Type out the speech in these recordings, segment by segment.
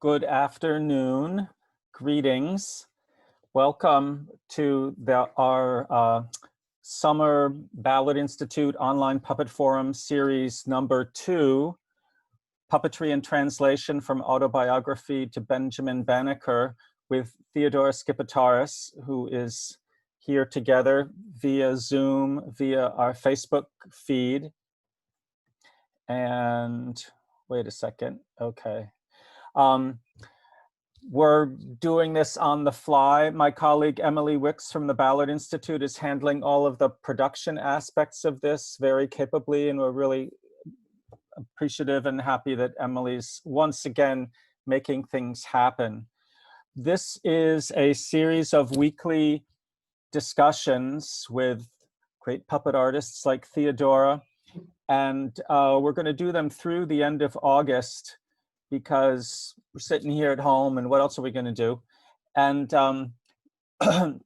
Good afternoon. Greetings. Welcome to our Summer Ballard Institute Online Puppet Forum Series number 2, Puppetry and Translation from Autobiography to Benjamin Banneker, with Theodora Skipitares, who is here together via Zoom, via our Facebook feed. And wait a second, okay. We're doing this on the fly. My colleague Emily Wicks from the Ballard Institute is handling all of the production aspects of this very capably, and we're really appreciative and happy that Emily's once again making things happen. This is a series of weekly discussions with great puppet artists like Theodora, and we're going to do them through the end of August, because we're sitting here at home and what else are we going to do? And the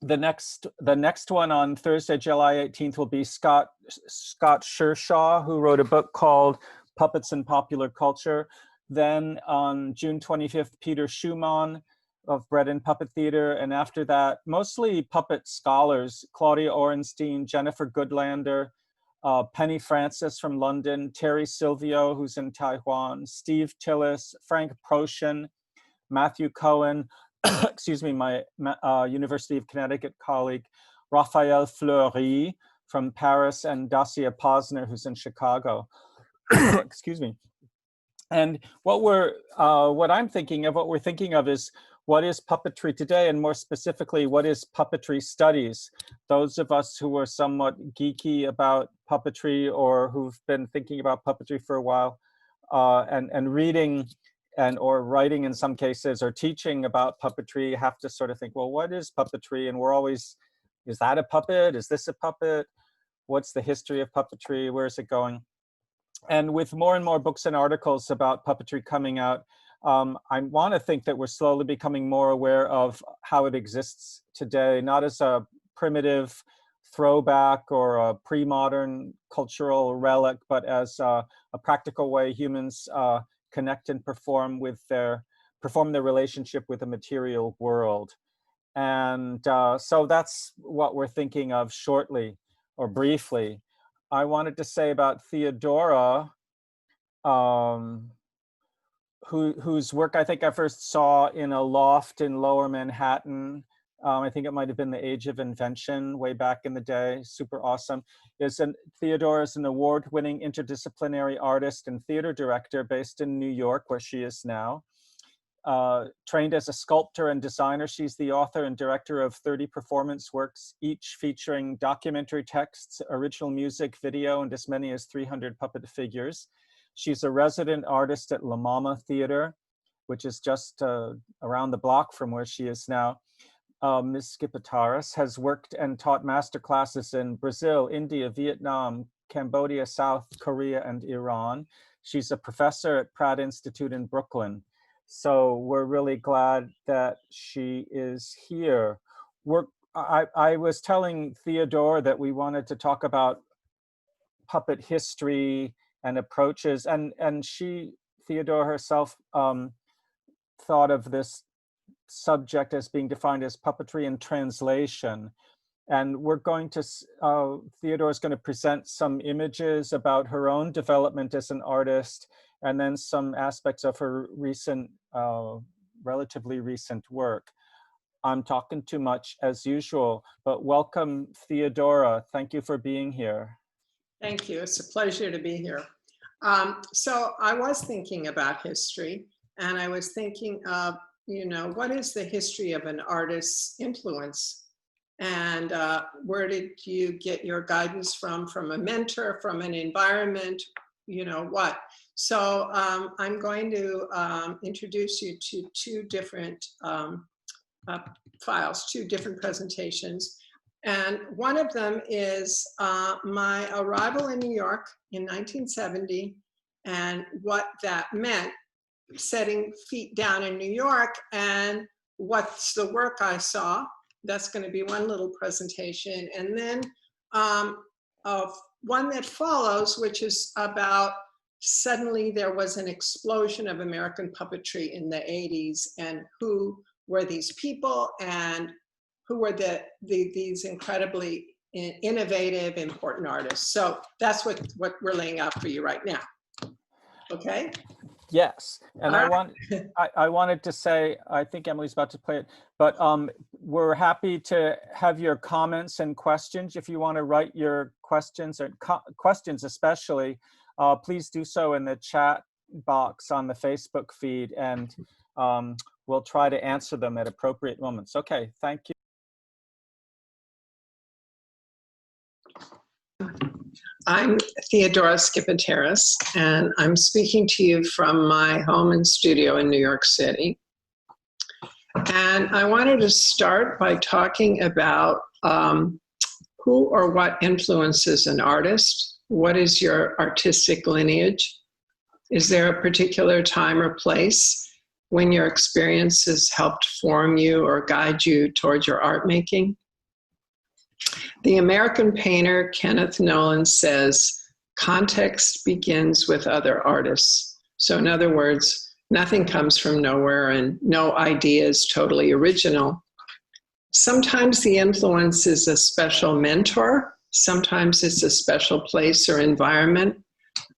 next one on Thursday, July 18th will be Scott Shershaw, who wrote a book called Puppets in Popular Culture. Then on June 25th, Peter Schumann of Bread and Puppet Theater. And after that, mostly puppet scholars, Claudia Orenstein, Jennifer Goodlander, Penny Francis from London, Terry Silvio, who's in Taiwan, Steve Tillis, Frank Proshin, Matthew Cohen, excuse me, my University of Connecticut colleague, Raphael Fleury from Paris, and Dacia Posner, who's in Chicago. Excuse me. And what I'm thinking of, what we're thinking of is, what is puppetry today, and more specifically, what is puppetry studies? Those of us who are somewhat geeky about puppetry, or who've been thinking about puppetry for a while, and reading or writing in some cases, or teaching about puppetry, have to sort of think, well, what is puppetry? And we're always, is that a puppet? Is this a puppet? What's the history of puppetry? Where is it going? And with more and more books and articles about puppetry coming out, I want to think that we're slowly becoming more aware of how it exists today, not as a primitive throwback or a pre-modern cultural relic, but as a practical way humans connect and perform their relationship with the material world. And so that's what we're thinking of shortly or briefly. I wanted to say about Theodora, whose work I think I first saw in a loft in Lower Manhattan. I think it might have been the Age of Invention way back in the day. Super awesome. Theodora is an award-winning interdisciplinary artist and theater director based in New York, where she is now. Trained as a sculptor and designer, she's the author and director of 30 performance works, each featuring documentary texts, original music, video, and as many as 300 puppet figures. She's a resident artist at La Mama Theater, which is just around the block from where she is now. Ms. Skipitares has worked and taught masterclasses in Brazil, India, Vietnam, Cambodia, South Korea, and Iran. She's a professor at Pratt Institute in Brooklyn. So we're really glad that she is here. I was telling Theodora that we wanted to talk about puppet history and approaches, and Theodora herself thought of this subject as being defined as puppetry and translation. And we're going to, Theodora's going to present some images about her own development as an artist, and then some aspects of her recent, relatively recent work. I'm talking too much as usual, but welcome, Theodora. Thank you for being here. Thank you. It's a pleasure to be here. So I was thinking about history, and I was thinking of, what is the history of an artist's influence? And where did you get your guidance from a mentor, from an environment, what? So I'm going to introduce you to two different files, two different presentations. And one of them is my arrival in New York in 1970, and what that meant, setting feet down in New York, and what's the work I saw. That's going to be one little presentation. And then one that follows, which is about suddenly there was an explosion of American puppetry in the 80s, and who were these people, and who were these incredibly innovative, important artists. So that's what we're laying out for you right now. Okay? Yes, and All right. I wanted to say, I think Emily's about to play it, but we're happy to have your comments and questions. If you want to write your questions, or questions especially, please do so in the chat box on the Facebook feed, and we'll try to answer them at appropriate moments. Okay, thank you. I'm Theodora Skipitares, and I'm speaking to you from my home and studio in New York City. And I wanted to start by talking about who or what influences an artist. What is your artistic lineage? Is there a particular time or place when your experiences helped form you or guide you towards your art making? The American painter Kenneth Nolan says, context begins with other artists. So in other words, nothing comes from nowhere and no idea is totally original. Sometimes the influence is a special mentor. Sometimes it's a special place or environment.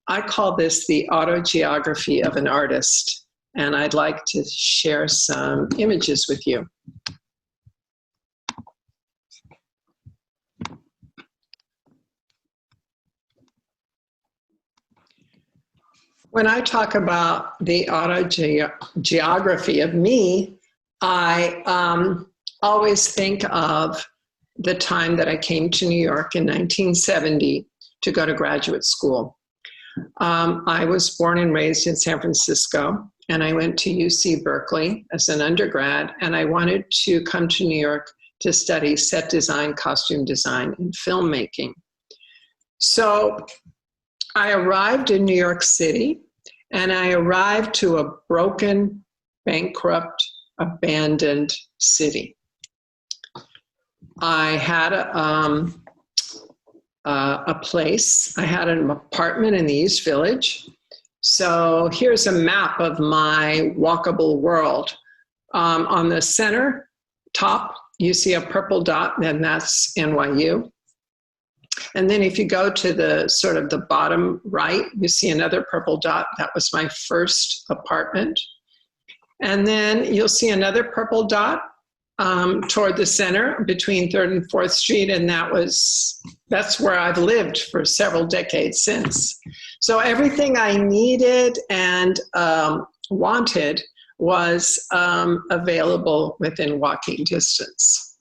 I call this the autobiography of an artist, and I'd like to share some images with you. When I talk about the autobiography of me, I always think of the time that I came to New York in 1970 to go to graduate school. I was born and raised in San Francisco, and I went to UC Berkeley as an undergrad, and I wanted to come to New York to study set design, costume design, and filmmaking. So I arrived in New York City, and I arrived to a broken, bankrupt, abandoned city. I had a place. I had an apartment in the East Village. So here's a map of my walkable world. On the center top, you see a purple dot, and that's NYU. And then if you go to the sort of the bottom right, you see another purple dot. That was my first apartment. And then you'll see another purple dot toward the center between 3rd and 4th Street. And that's where I've lived for several decades since. So everything I needed and wanted was available within walking distance.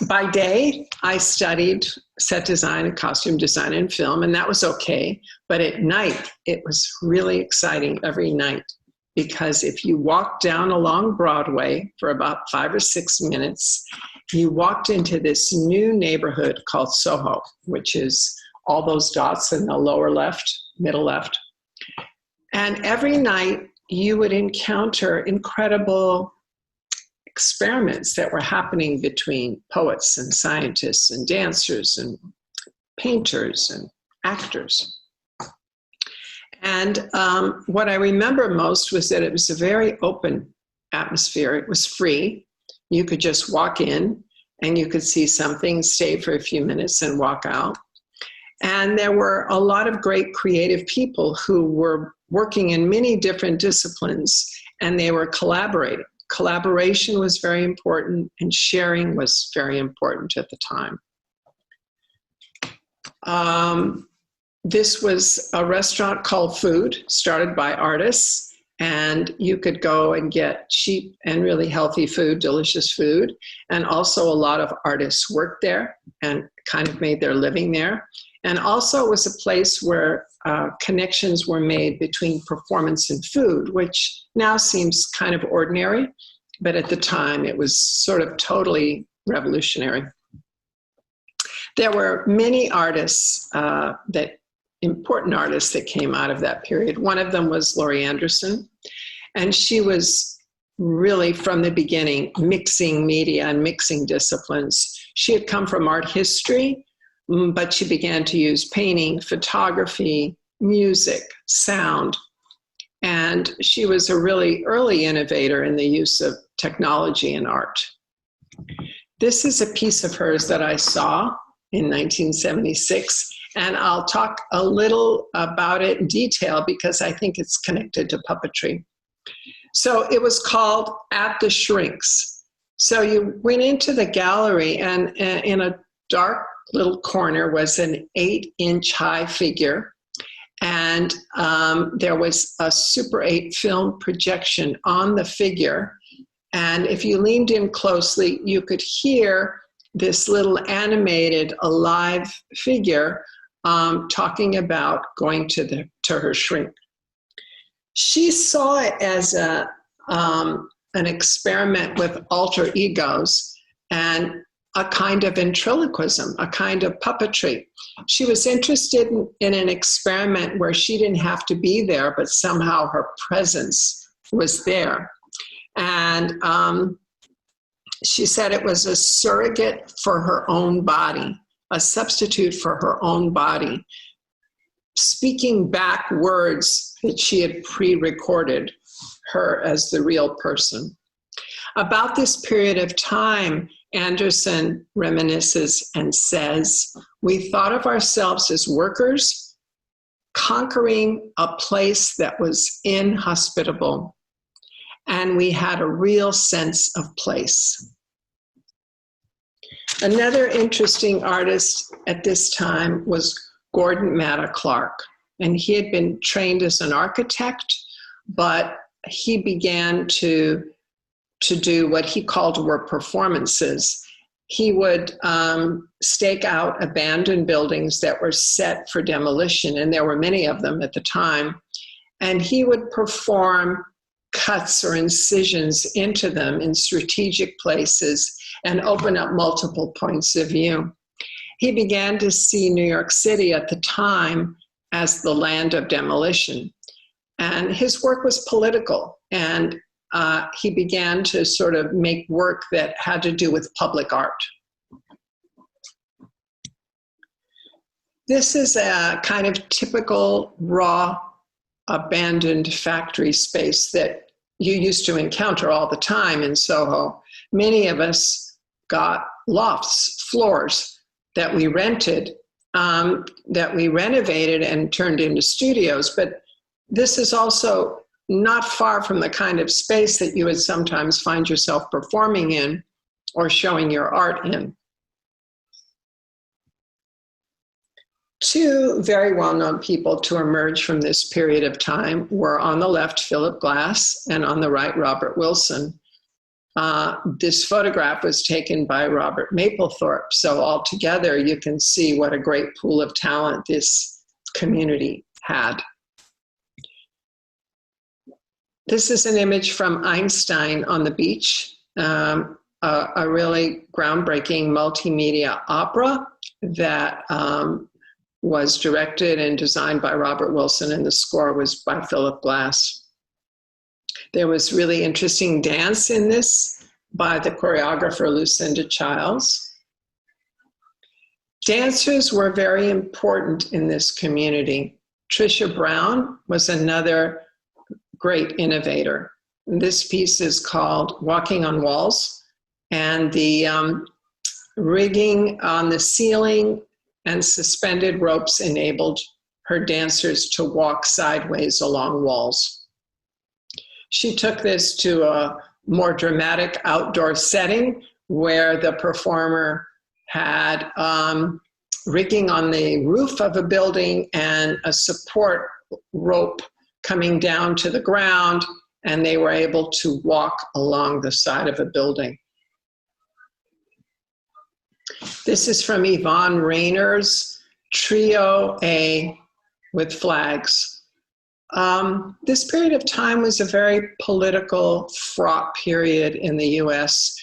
By day, I studied set design and costume design and film, and that was okay. But at night, it was really exciting every night, because if you walked down along Broadway for about 5 or 6 minutes, you walked into this new neighborhood called Soho, which is all those dots in the lower left, middle left. And every night, you would encounter incredible experiments that were happening between poets and scientists and dancers and painters and actors. And what I remember most was that it was a very open atmosphere. It was free. You could just walk in and you could see something, stay for a few minutes and walk out. And there were a lot of great creative people who were working in many different disciplines, and they were collaborating. Collaboration was very important, and sharing was very important at the time. This was a restaurant called Food, started by artists, and you could go and get cheap and really healthy food, delicious food. And also a lot of artists worked there and kind of made their living there. And also it was a place where connections were made between performance and food, which now seems kind of ordinary, but at the time it was sort of totally revolutionary. There were many artists, important artists that came out of that period. One of them was Laurie Anderson, and she was really from the beginning mixing media and mixing disciplines. She had come from art history, but she began to use painting, photography, music, sound. And she was a really early innovator in the use of technology in art. This is a piece of hers that I saw in 1976, and I'll talk a little about it in detail because I think it's connected to puppetry. So it was called At the Shrinks. So you went into the gallery, and in a dark little corner was an 8-inch high figure. And there was a Super 8 film projection on the figure. And if you leaned in closely, you could hear this little animated, alive figure talking about going to her shrink. She saw it as an experiment with alter egos and a kind of ventriloquism, a kind of puppetry. She was interested in an experiment where she didn't have to be there, but somehow her presence was there. And she said it was a surrogate for her own body, a substitute for her own body, speaking back words that she had pre-recorded her as the real person. About this period of time, Anderson reminisces and says, "We thought of ourselves as workers conquering a place that was inhospitable, and we had a real sense of place." Another interesting artist at this time was Gordon Matta Clark, and he had been trained as an architect, but he began to do what he called were performances. He would stake out abandoned buildings that were set for demolition, and there were many of them at the time, and he would perform cuts or incisions into them in strategic places and open up multiple points of view. He began to see New York City at the time as the land of demolition, and his work was political, and he began to sort of make work that had to do with public art. This is a kind of typical raw, abandoned factory space that you used to encounter all the time in Soho. Many of us got lofts, floors that we rented, that we renovated and turned into studios. But this is also not far from the kind of space that you would sometimes find yourself performing in or showing your art in. Two very well-known people to emerge from this period of time were on the left, Philip Glass, and on the right, Robert Wilson. This photograph was taken by Robert Mapplethorpe. So altogether, you can see what a great pool of talent this community had. This is an image from Einstein on the beach, a really groundbreaking multimedia opera that was directed and designed by Robert Wilson, and the score was by Philip Glass. There was really interesting dance in this by the choreographer Lucinda Childs. Dancers were very important in this community. Tricia Brown was another great innovator. This piece is called Walking on Walls, and the rigging on the ceiling and suspended ropes enabled her dancers to walk sideways along walls. She took this to a more dramatic outdoor setting where the performer had rigging on the roof of a building and a support rope coming down to the ground, and they were able to walk along the side of a building. This is from Yvonne Rayner's Trio A with Flags. This period of time was a very political, fraught period in the US.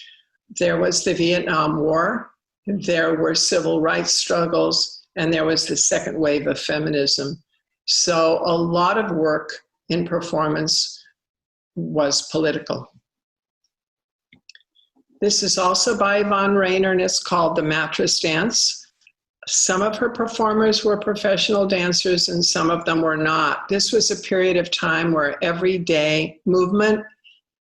There was the Vietnam War, there were civil rights struggles, and there was the second wave of feminism. So a lot of work in performance was political. This is also by Yvonne Rayner, and it's called The Mattress Dance. Some of her performers were professional dancers and some of them were not. This was a period of time where everyday movement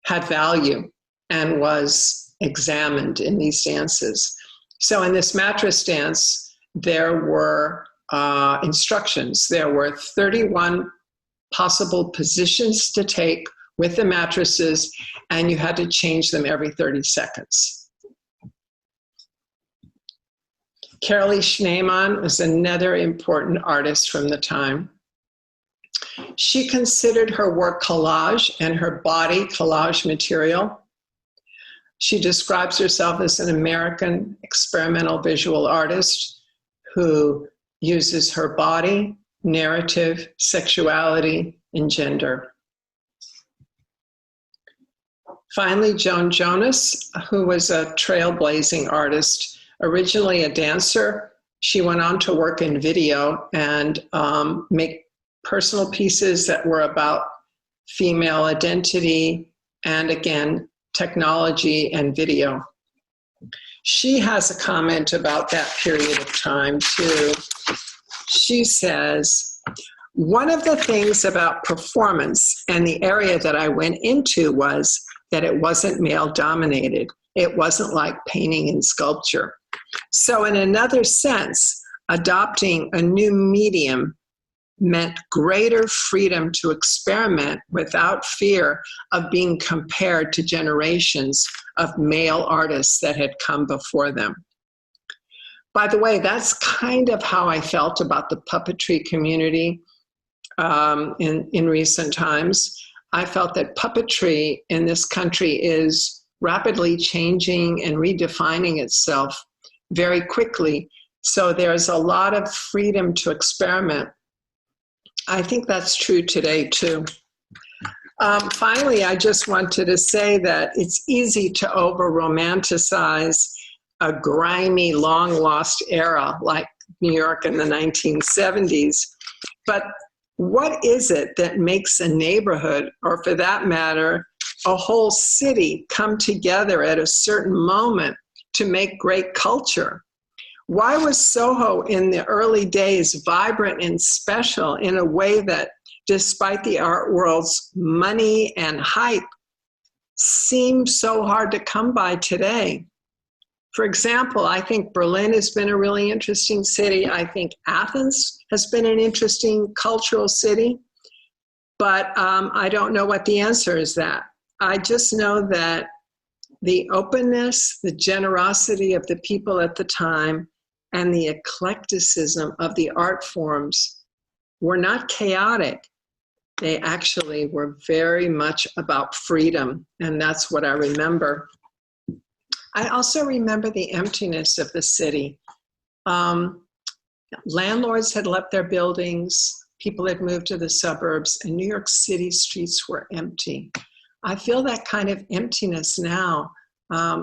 had value and was examined in these dances. So in this mattress dance, there were instructions. There were 31 possible positions to take with the mattresses, and you had to change them every 30 seconds. Carolee Schneemann was another important artist from the time. She considered her work collage and her body collage material. She describes herself as an American experimental visual artist who uses her body, narrative, sexuality, and gender. Finally, Joan Jonas, who was a trailblazing artist, originally a dancer. She went on to work in video and make personal pieces that were about female identity and, again, technology and video. She has a comment about that period of time, too. She says, one of the things about performance and the area that I went into was that it wasn't male-dominated. It wasn't like painting and sculpture. So in another sense, adopting a new medium meant greater freedom to experiment without fear of being compared to generations of male artists that had come before them. By the way, that's kind of how I felt about the puppetry community in recent times. I felt that puppetry in this country is rapidly changing and redefining itself very quickly. So there's a lot of freedom to experiment. I think that's true today, too. Finally, I just wanted to say that it's easy to over-romanticize a grimy, long-lost era like New York in the 1970s. But what is it that makes a neighborhood, or for that matter, a whole city, come together at a certain moment to make great culture? Why was Soho in the early days vibrant and special in a way that, despite the art world's money and hype, seems so hard to come by today? For example, I think Berlin has been a really interesting city. I think Athens has been an interesting cultural city, but I don't know what the answer is that. I just know that the openness, the generosity of the people at the time, and the eclecticism of the art forms were not chaotic. They actually were very much about freedom, and that's what I remember. I also remember the emptiness of the city. Landlords had left their buildings, people had moved to the suburbs, and New York City streets were empty. I feel that kind of emptiness now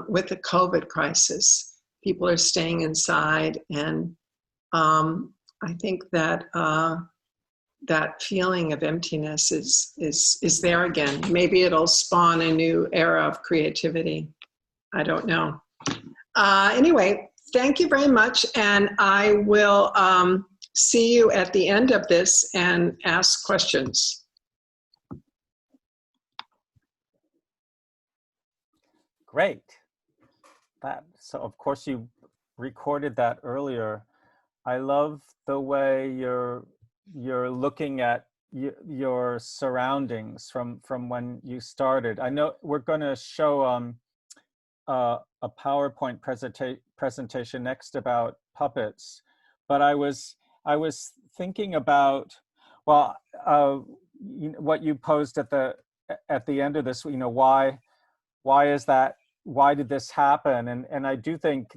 with the COVID crisis. People are staying inside, and I think that that feeling of emptiness is there again. Maybe it'll spawn a new era of creativity. I don't know. Anyway, thank you very much, and I will see you at the end of this and ask questions. Great. So of course you recorded that earlier. I love the way you're looking at your surroundings from when you started. I know we're going to show a PowerPoint presentation next about puppets, but I was thinking about, well, what you posed at the end of this. Why is that? Why did this happen? And I do think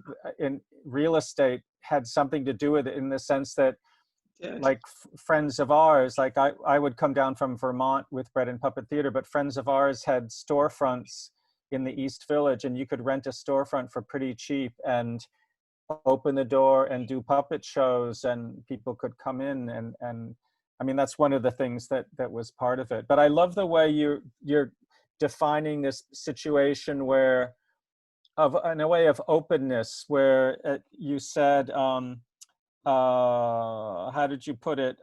in real estate had something to do with it, in the sense that, like friends of ours, like I would come down from Vermont with Bread and Puppet Theater, but friends of ours had storefronts in the East Village, and you could rent a storefront for pretty cheap and open the door and do puppet shows, and people could come in, and I mean, that's one of the things that was part of it. But I love the way you're defining this situation where, in a way of openness, where you said how did you put it?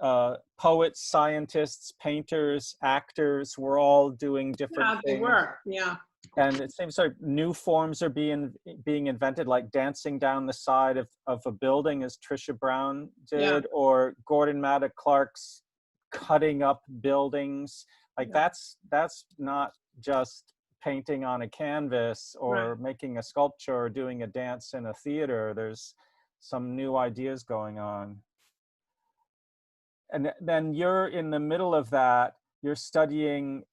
Poets, scientists, painters, actors were all doing different Yeah, they things. were. Yeah. And it seems like new forms are being invented, like dancing down the side of a building, as Trisha Brown Yeah. did, or Gordon Maddox Clark's cutting up buildings. Like Yeah. that's not just painting on a canvas or Right. making a sculpture or doing a dance in a theater. There's some new ideas going on. And then you're in the middle of that. You're studying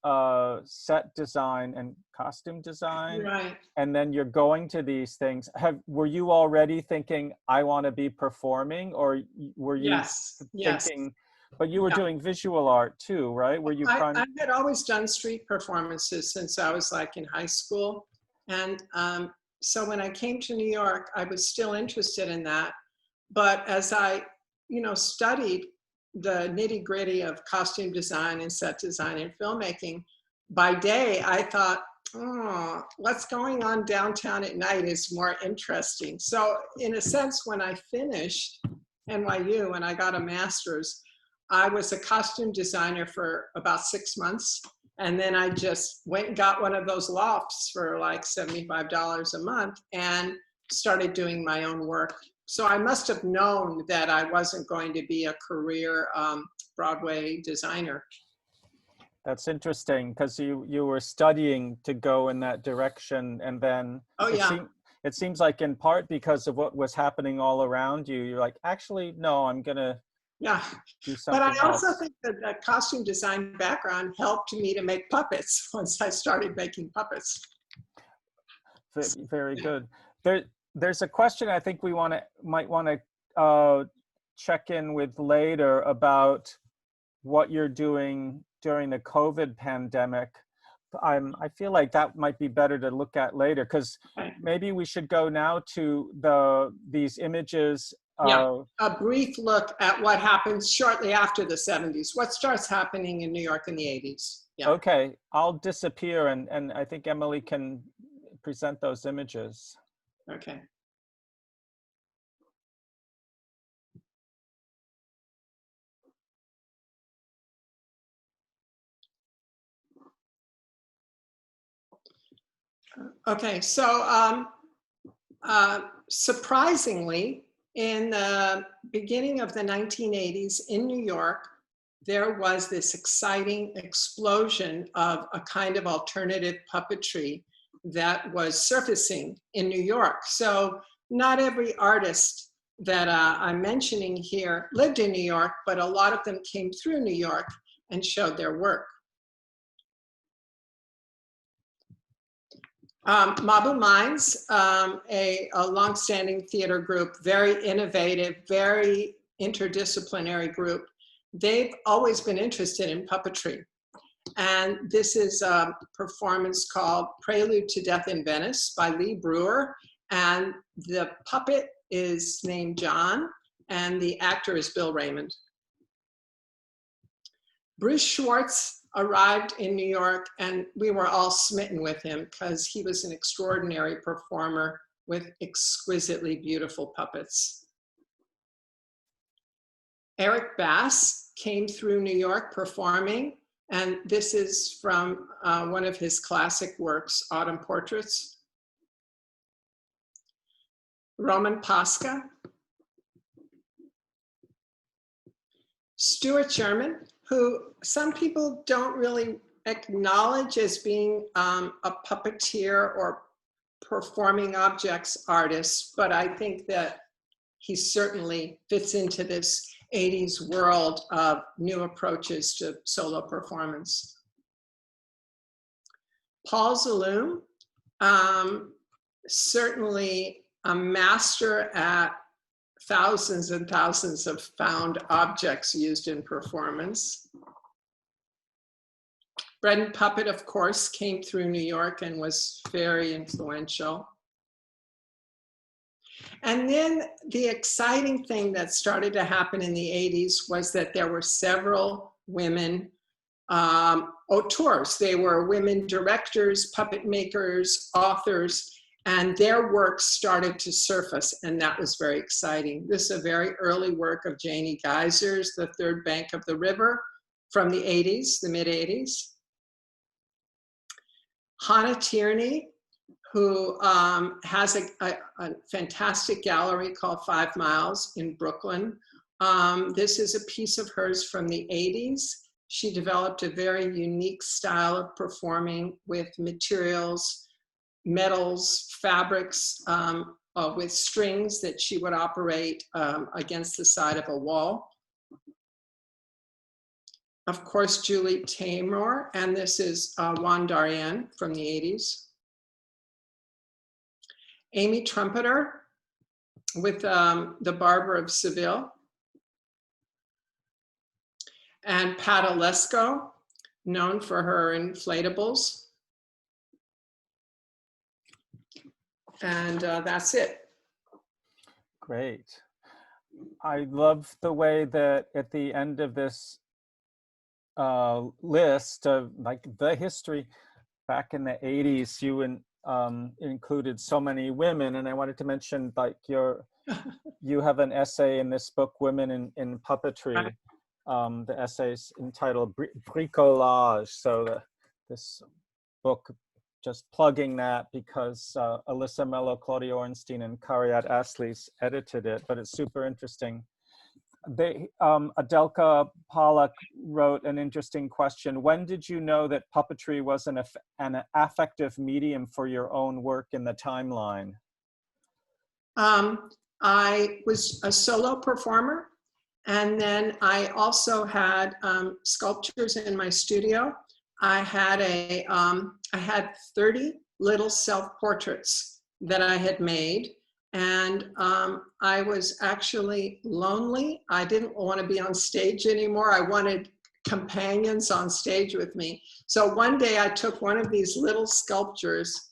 set design and costume design, Right. and then you're going to these things. Were you already thinking, I want to be performing, or were you Yes. Yes. thinking? But you were Yeah. doing visual art too, right? Were you I had always done street performances since I was like in high school. And so when I came to New York, I was still interested in that. But as I, studied the nitty gritty of costume design and set design and filmmaking, by day, I thought, oh, what's going on downtown at night is more interesting. So in a sense, when I finished NYU and I got a master's, I was a costume designer for about 6 months. And then I just went and got one of those lofts for like $75 a month and started doing my own work. So I must have known that I wasn't going to be a career Broadway designer. That's interesting, because you were studying to go in that direction, and then Oh, yeah. It seems like in part because of what was happening all around you, you're like, actually, no, I'm gonna Yeah. do But I something also else. think that the costume design background helped me to make puppets once I started making puppets. Very Yeah. good. There's a question I think we might want to check in with later about what you're doing during the COVID pandemic. I feel like that might be better to look at later, because Okay. maybe we should go now to these images. Yeah, a brief look at what happens shortly after the 70s. What starts happening in New York in the 80s? Yeah. Okay, I'll disappear, and I think Emily can present those images. Okay. Okay, so surprisingly, in the beginning of the 1980s in New York, there was this exciting explosion of a kind of alternative puppetry that was surfacing in New York. So not every artist that I'm mentioning here lived in New York, but a lot of them came through New York and showed their work. Mabu Minds, a longstanding theater group, very innovative, very interdisciplinary group. They've always been interested in puppetry. And this is a performance called Prelude to Death in Venice by Lee Brewer. And the puppet is named John, and the actor is Bill Raymond. Bruce Schwartz arrived in New York, and we were all smitten with him because he was an extraordinary performer with exquisitely beautiful puppets. Eric Bass came through New York performing, and this is from one of his classic works, Autumn Portraits. Roman Pasca. Stuart Sherman, who some people don't really acknowledge as being a puppeteer or performing objects artist, but I think that he certainly fits into this 80s world of new approaches to solo performance. Paul Zaloom, certainly a master at thousands and thousands of found objects used in performance. Bread and Puppet, of course, came through New York and was very influential. And then the exciting thing that started to happen in the 80s was that there were several women auteurs. They were women directors, puppet makers, authors, And their work started to surface, and that was very exciting. This is a very early work of Janie Geyser's, The Third Bank of the River, from the 80s, the mid 80s. Hannah Tierney, who has a fantastic gallery called 5 Miles in Brooklyn. This is a piece of hers from the 80s. She developed a very unique style of performing with materials, metals, fabrics, with strings that she would operate against the side of a wall. Of course, Julie Taymor, and this is Juan Darien from the 80s. Amy Trumpeter with The Barber of Seville. And Pat Olesko, known for her inflatables. And that's it. Great. I love the way that at the end of this list of like the history back in the 80s, you included so many women, and I wanted to mention like you have an essay in this book, Women in Puppetry. The essay's entitled Bricolage. So this book, just plugging that because Alyssa Mello, Claudia Ornstein, and Kariat Aslis edited it, but it's super interesting. Adelka Pollack wrote an interesting question. When did you know that puppetry was an affective medium for your own work in the timeline? I was a solo performer, and then I also had sculptures in my studio. I had 30 little self-portraits that I had made. And I was actually lonely. I didn't want to be on stage anymore. I wanted companions on stage with me. So one day I took one of these little sculptures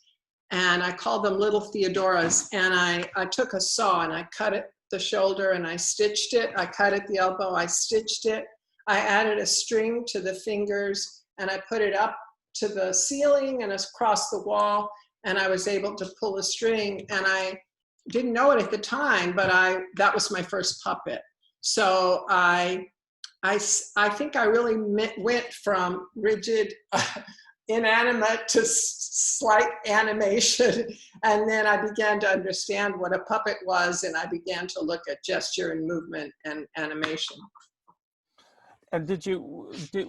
and I called them little Theodoras. And I took a saw and I cut it the shoulder and I stitched it. I cut at the elbow, I stitched it. I added a string to the fingers and I put it up to the ceiling and across the wall. And I was able to pull a string, and I didn't know it at the time, but that was my first puppet. So I think I really went from rigid, inanimate to slight animation. And then I began to understand what a puppet was, and I began to look at gesture and movement and animation. And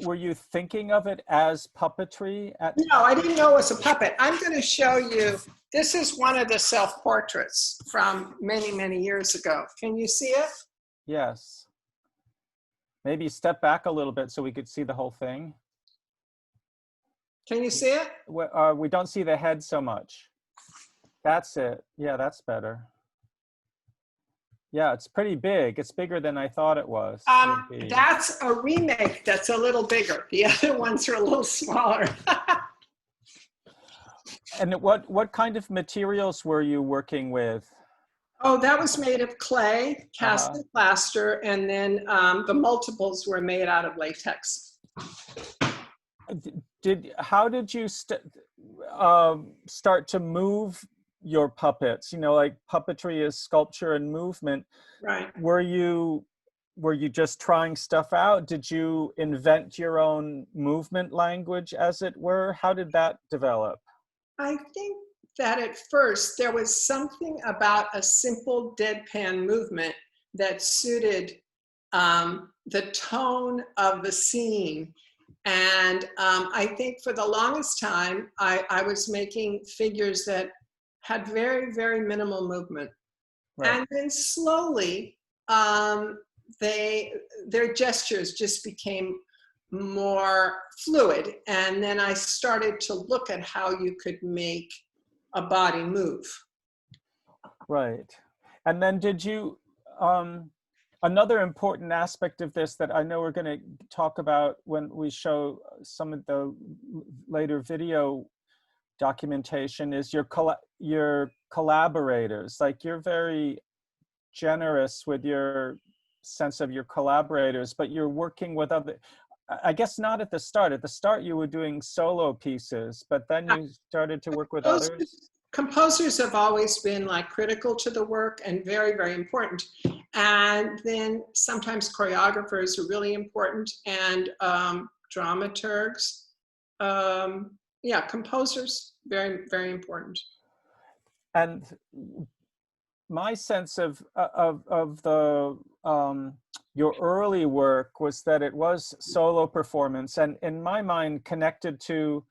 were you thinking of it as puppetry? No, I didn't know it was a puppet. I'm going to show you. This is one of the self-portraits from many, many years ago. Can you see it? Yes. Maybe step back a little bit so we could see the whole thing. Can you see it? We don't see the head so much. That's it. Yeah, that's better. Yeah, it's pretty big. It's bigger than I thought it was. That's a remake that's a little bigger. The other ones are a little smaller. And what kind of materials were you working with? Oh, that was made of clay, cast in plaster, and then the multiples were made out of latex. How did you start to move your puppets? You know, like puppetry is sculpture and movement. Right. Were you just trying stuff out? Did you invent your own movement language, as it were? How did that develop? I think that at first there was something about a simple deadpan movement that suited the tone of the scene. And I think for the longest time, I was making figures that had very, very minimal movement. Right. And then slowly, their gestures just became more fluid. And then I started to look at how you could make a body move. Right. And then did you, another important aspect of this that I know we're going to talk about when we show some of the later video documentation is your collaborators. Like, you're very generous with your sense of your collaborators, but you're working with other, I guess not at the start. At the start you were doing solo pieces, but then you started to work with others. composers have always been like critical to the work and very, very important. And then sometimes choreographers are really important, and dramaturgs. Yeah, composers, very, very important. And my sense of the your early work was that it was solo performance, and in my mind connected to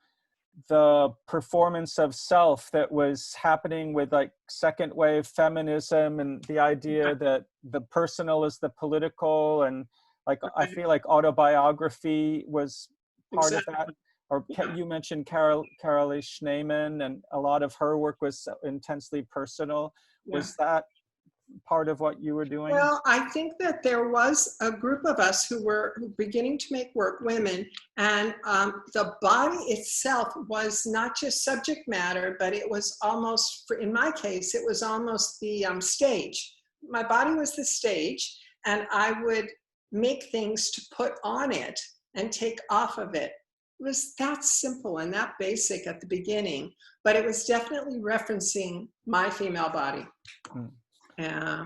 the performance of self that was happening with like second wave feminism and the idea that the personal is the political, and like I feel like Autobiography was part of that. Or you mentioned Carolee Schneemann, and a lot of her work was intensely personal. Was that part of what you were doing? Well, I think that there was a group of us who were beginning to make work, women, and the body itself was not just subject matter, but it was almost, in my case, it was almost the stage. My body was the stage, and I would make things to put on it and take off of it. It was that simple and that basic at the beginning, but it was definitely referencing my female body. Yeah.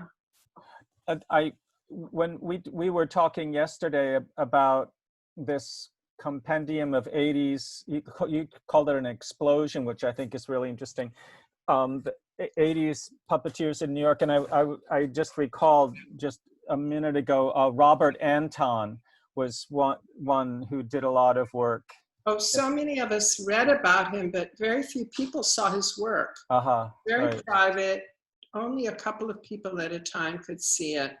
When we were talking yesterday about this compendium of 80s, you called it an explosion, which I think is really interesting. The 80s puppeteers in New York, and I just recalled just a minute ago, Robert Anton was one who did a lot of work. Oh, so many of us read about him, but very few people saw his work. Very private. Only a couple of people at a time could see it.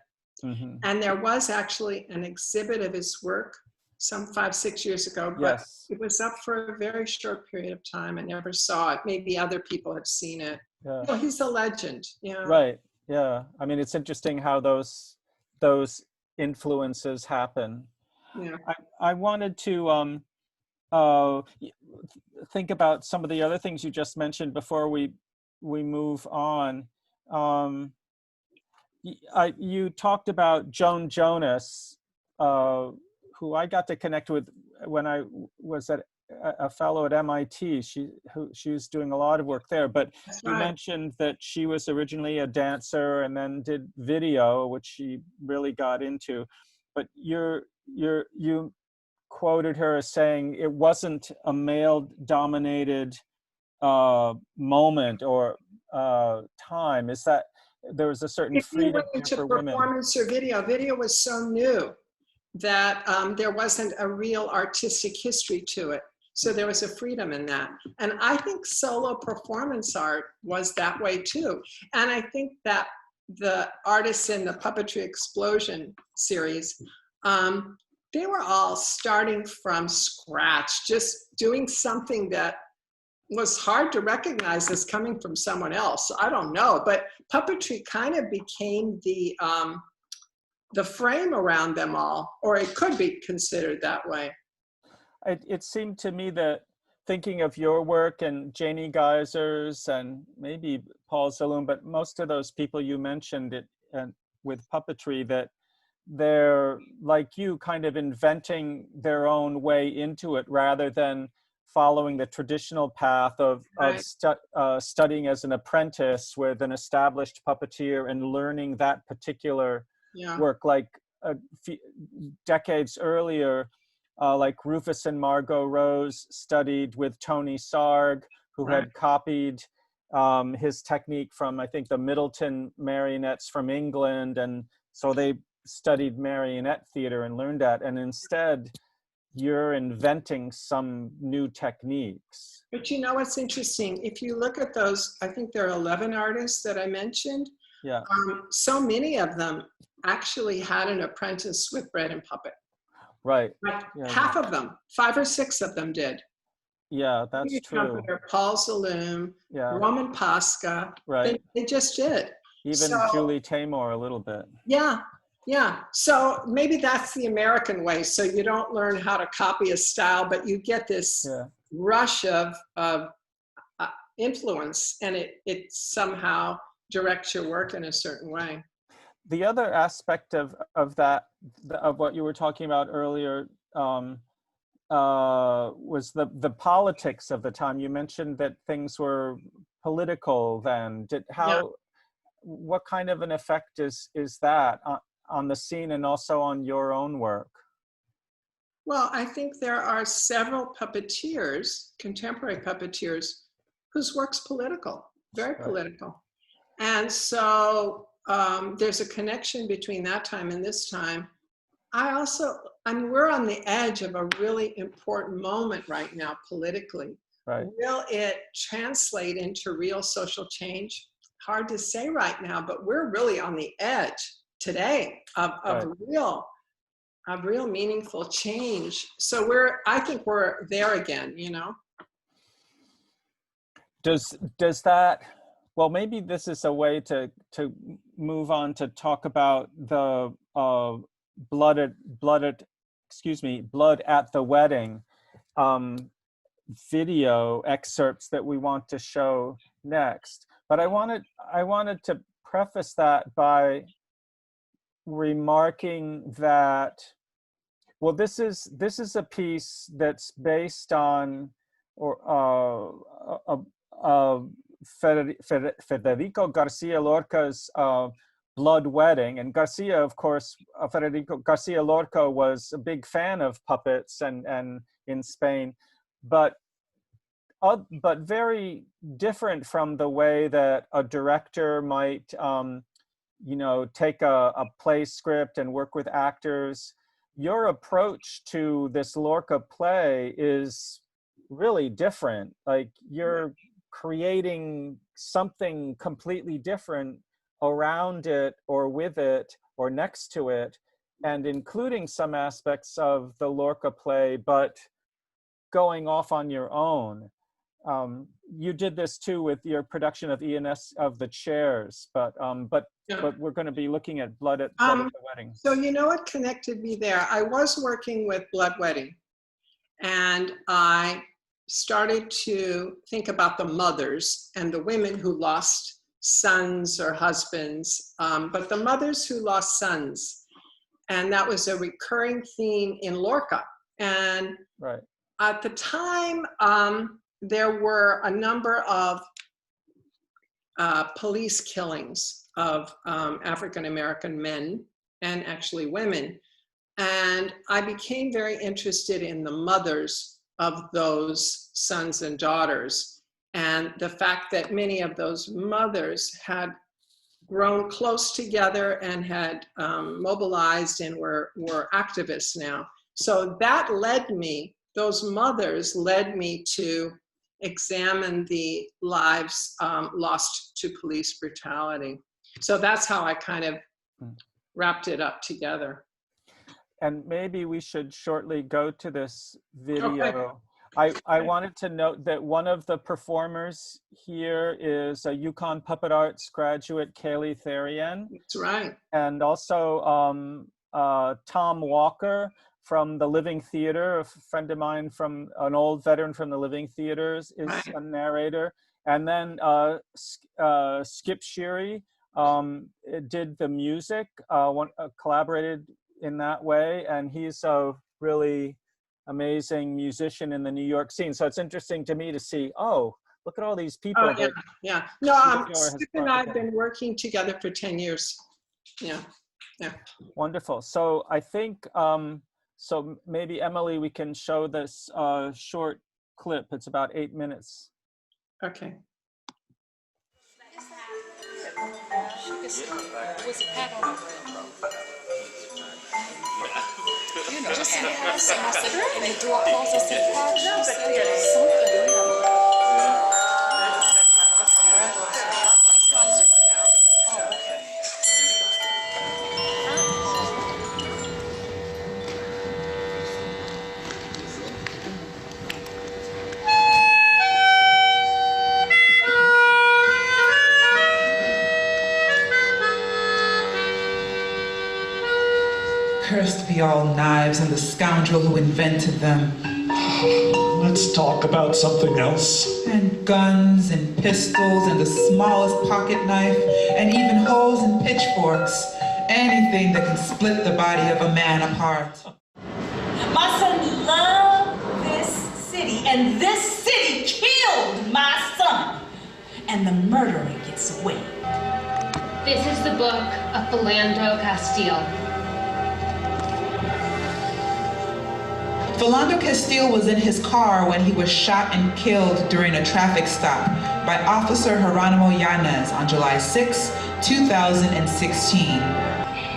And there was actually an exhibit of his work some 5-6 years ago, but it was up for a very short period of time. I never saw it. Maybe other people have seen it. Well, he's a legend. Yeah. Right. Yeah. I mean, it's interesting how those influences happen. Yeah. I wanted to think about some of the other things you just mentioned before we move on. You talked about Joan Jonas, who I got to connect with when I was a fellow at MIT. She was doing a lot of work there, but you mentioned that she was originally a dancer and then did video, which she really got into. But you quoted her as saying it wasn't a male-dominated moment or time. Is that there was a certain freedom for women? Performance or video was so new that there wasn't a real artistic history to it. So there was a freedom in that. And I think solo performance art was that way too. And I think that the artists in the Puppetry Explosion series, they were all starting from scratch, just doing something that was hard to recognize as coming from someone else. I don't know, but puppetry kind of became the frame around them all, or it could be considered that way. It seemed to me that thinking of your work and Janie Geisers and maybe Paul Zaloom, but most of those people you mentioned and with puppetry, that they're like you, kind of inventing their own way into it rather than following the traditional path of studying as an apprentice with an established puppeteer and learning that particular work. Like decades earlier, like Rufus and Margot Rose studied with Tony Sarg, who had copied his technique from, I think, the Middleton marionettes from England. And so they studied marionette theater and learned that. And instead, you're inventing some new techniques. But you know what's interesting? If you look at those, I think there are 11 artists that I mentioned. Yeah. So many of them actually had an apprentice with bread and puppet. Right. Like half of them, 5 or 6 of them did. Yeah, that's true. Paul Zaloom, Roman Pasca. Right. They just did. Even Julie Taymor a little bit. Yeah. Yeah, so maybe that's the American way. So you don't learn how to copy a style, but you get this rush of influence, and it somehow directs your work in a certain way. The other aspect of what you were talking about earlier was the politics of the time. You mentioned that things were political then? What kind of an effect is that on the scene and also on your own work? Well, I think there are several puppeteers, contemporary puppeteers, whose work's political, very political. And so there's a connection between that time and this time. We're on the edge of a really important moment right now politically. Right. Will it translate into real social change? Hard to say right now, but we're really on the edge today of real meaningful change. So I think we're there again, you know. Does that, well, maybe this is a way to move on to talk about the blood at the wedding video excerpts that we want to show next. But I wanted to preface that by remarking that, well, this is a piece that's based on Federico García Lorca's Blood Wedding. And Garcia, of course, Federico García Lorca was a big fan of puppets and in Spain, but very different from the way that a director might, take a play script and work with actors. Your approach to this Lorca play is really different. Like, you're creating something completely different around it or with it or next to it, and including some aspects of the Lorca play, but going off on your own. You did this too with your production of ENS of the Chairs, but we're going to be looking at Blood at the Wedding. So you know what connected me there? I was working with Blood Wedding, and I started to think about the mothers and the women who lost sons or husbands, but the mothers who lost sons. And that was a recurring theme in Lorca. And at the time, there were a number of police killings of African-American men and actually women. And I became very interested in the mothers of those sons and daughters, and the fact that many of those mothers had grown close together and had mobilized and were activists now. So that those mothers led me to examine the lives lost to police brutality. So that's how I kind of wrapped it up together. And maybe we should shortly go to this video. Okay. I wanted to note that one of the performers here is a UConn Puppet Arts graduate, Kaylee Therien. That's right. And also Tom Walker from the Living Theater, a friend of mine, from an old veteran from the Living Theaters, is a narrator. And then Skip Sheary did the music, collaborated in that way, and he's a really amazing musician in the New York scene. So it's interesting to me to see, oh, look at all these people. Oh, yeah. No, Skip and I have been working together for 10 years. Yeah. Wonderful. So I think, so maybe Emily, we can show this short clip. It's about 8 minutes. Okay. Just in house and I said, and the door closed, I said, Pat, she said something. Cursed be all knives and the scoundrel who invented them. Let's talk about something else. And guns and pistols and the smallest pocket knife and even hoes and pitchforks. Anything that can split the body of a man apart. My son loved this city, and this city killed my son. and the murderer gets away. This is the book of Philando Castile. Philando Castile was in his car when he was shot and killed during a traffic stop by Officer Geronimo Yanez on July 6, 2016.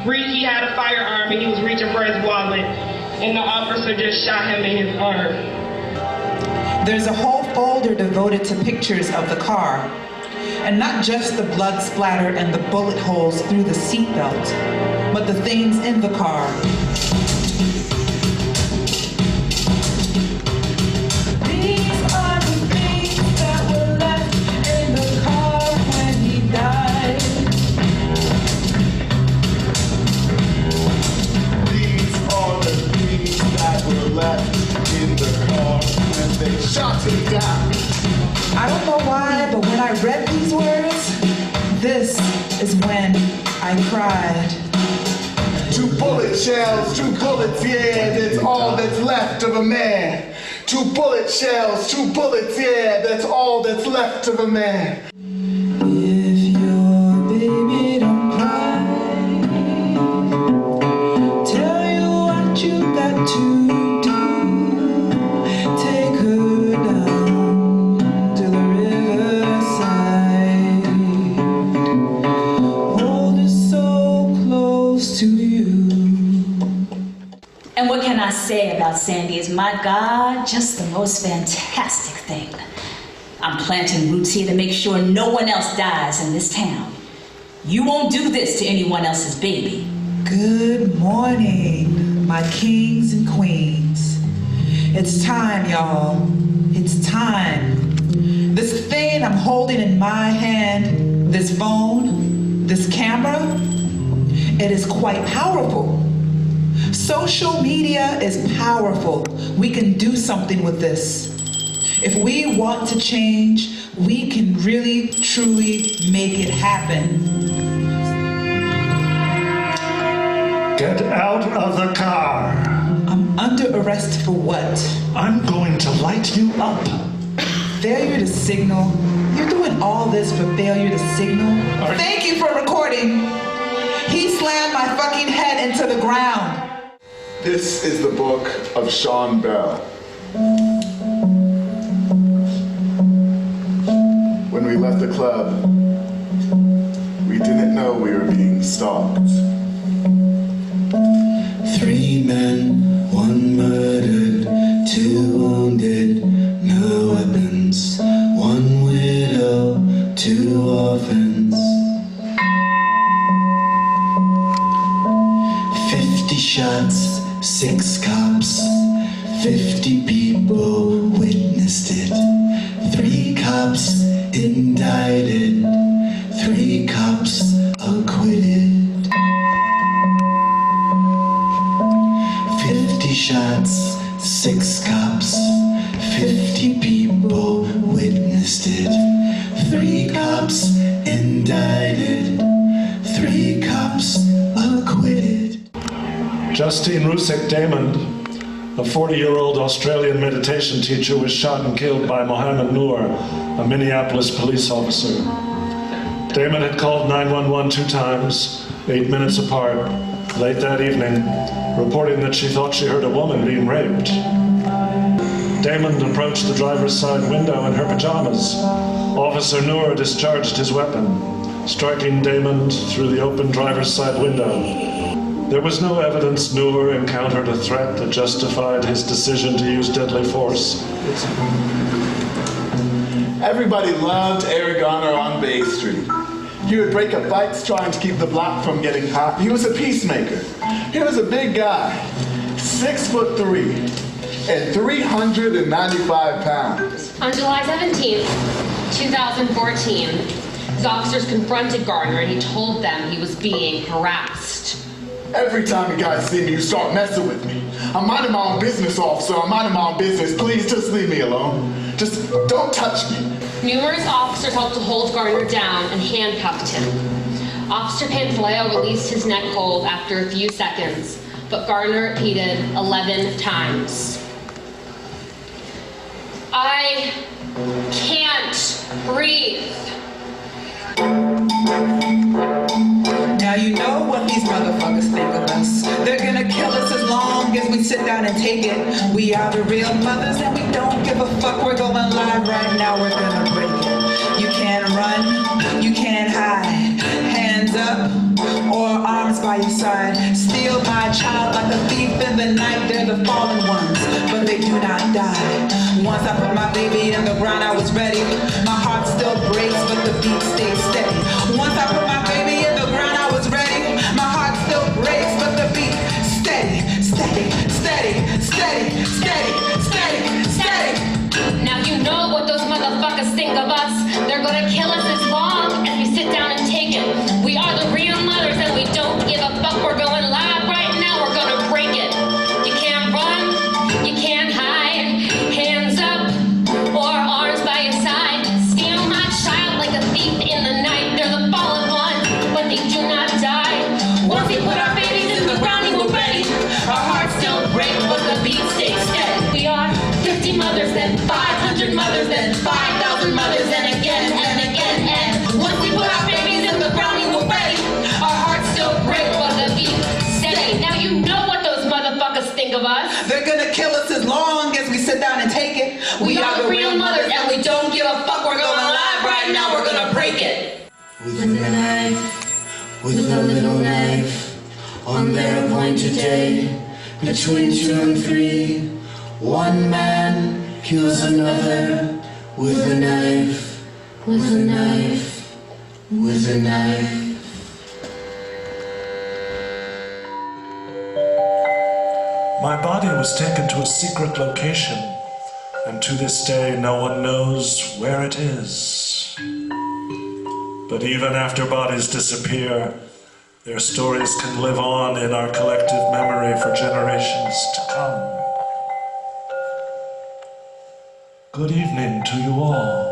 He had a firearm and he was reaching for his wallet, and the officer just shot him in his arm. There's a whole folder devoted to pictures of the car, and not just the blood splatter and the bullet holes through the seatbelt, but the things in the car. These are the things that were left in the car when he died. These are the things that were left in the car when they shot him down. I don't know why, but when I read these words, this is when I cried. 2 bullet shells, 2 bullets, yeah, that's all that's left of a man. 2 bullet shells, 2 bullets, yeah, that's all that's left of a man. If your baby don't cry, tell you what you got to do. Take her down to the riverside. Hold her so close to you. And what can I say about Sandy is, my God, just the most fantastic thing. I'm planting roots here to make sure no one else dies in this town. You won't do this to anyone else's baby. Good morning, my kings and queens. It's time, y'all. It's time. This thing I'm holding in my hand, this phone, this camera, it is quite powerful. Social media is powerful. We can do something with this. If we want to change, we can really, truly make it happen. Get out of the car. I'm under arrest for what? I'm going to light you up. Failure to signal? You're doing all this for failure to signal? Thank you for recording. He slammed my fucking head into the ground. This is the book of Sean Bell. When we left the club, we didn't know we were being stalked. 3 men, 1 murdered, 2 wounded, no weapons, 1 widow, 2 orphans. 50 shots, 6 cops, 50 people witnessed it. 3 cops indicted, 3 cops acquitted. 50 shots, 6 cops, 50 people witnessed it. 3 cops indicted, 3 cops acquitted. Justine Damond, a 40-year-old Australian meditation teacher, was shot and killed by Mohammed Noor, a Minneapolis police officer. Damond had called 911 2 times, 8 minutes apart, late that evening, reporting that she thought she heard a woman being raped. Damond approached the driver's side window in her pajamas. Officer Noor discharged his weapon, striking Damond through the open driver's side window. There was no evidence Noor encountered a threat that justified his decision to use deadly force. Everybody loved Eric Garner on Bay Street. He would break up fights trying to keep the block from getting hot. He was a peacemaker. He was a big guy, 6'3" and 395 pounds. On July 17th, 2014, his officers confronted Garner and he told them he was being harassed. Every time you guys see me, you start messing with me. I'm minding my own business, officer. I'm minding my own business. Please just leave me alone. Just don't touch me. Numerous officers helped to hold Garner down and handcuffed him. Officer Panfileo released his neck hold after a few seconds, but Garner repeated 11 times. I can't breathe. Now you know what these motherfuckers think of us. They're gonna kill us as long as we sit down and take it. We are the real mothers and we don't give a fuck. We're going live right now, we're gonna break it. You can't run, you can't hide. Hands up or arms by your side. Steal my child like a thief in the night. They're the fallen ones, but they do not die. Once I put my baby in the ground, I was ready. My heart still breaks, but the beat stays steady. Once I put my baby in the ground, I was ready. My heart still breaks, but the beat steady, steady, steady, steady, steady, steady, steady. Now you know what those motherfuckers think of us. They're gonna kill us as long as we sit down and take it. We are the real mothers and we don't give a fuck. We're going live right now, we're gonna break it. You can't run, you can't hide. Hands up or arms by your side. Steal my child like a thief in the night. They're the fallen ones, but they do not die. Once we put our babies in the ground, we were ready. Our hearts still break, but the beat stays steady. We are 50 mothers, then 500 mothers, then 5,000 mothers, and again and again. And once we put our babies in the ground, we were ready. Our hearts still break, but the beat steady. Now you know what those motherfuckers think of us. They're gonna kill us as long as we sit down and take it. We are the real mothers and we don't give a fuck. We're going live right now, we're gonna break it. With a knife, with a little knife, on their appointed day, between 2 and 3, one man kills another with a knife, with a knife, with a knife. My body was taken to a secret location, and to this day no one knows where it is. But even after bodies disappear, their stories can live on in our collective memory for generations to come. Good evening to you all.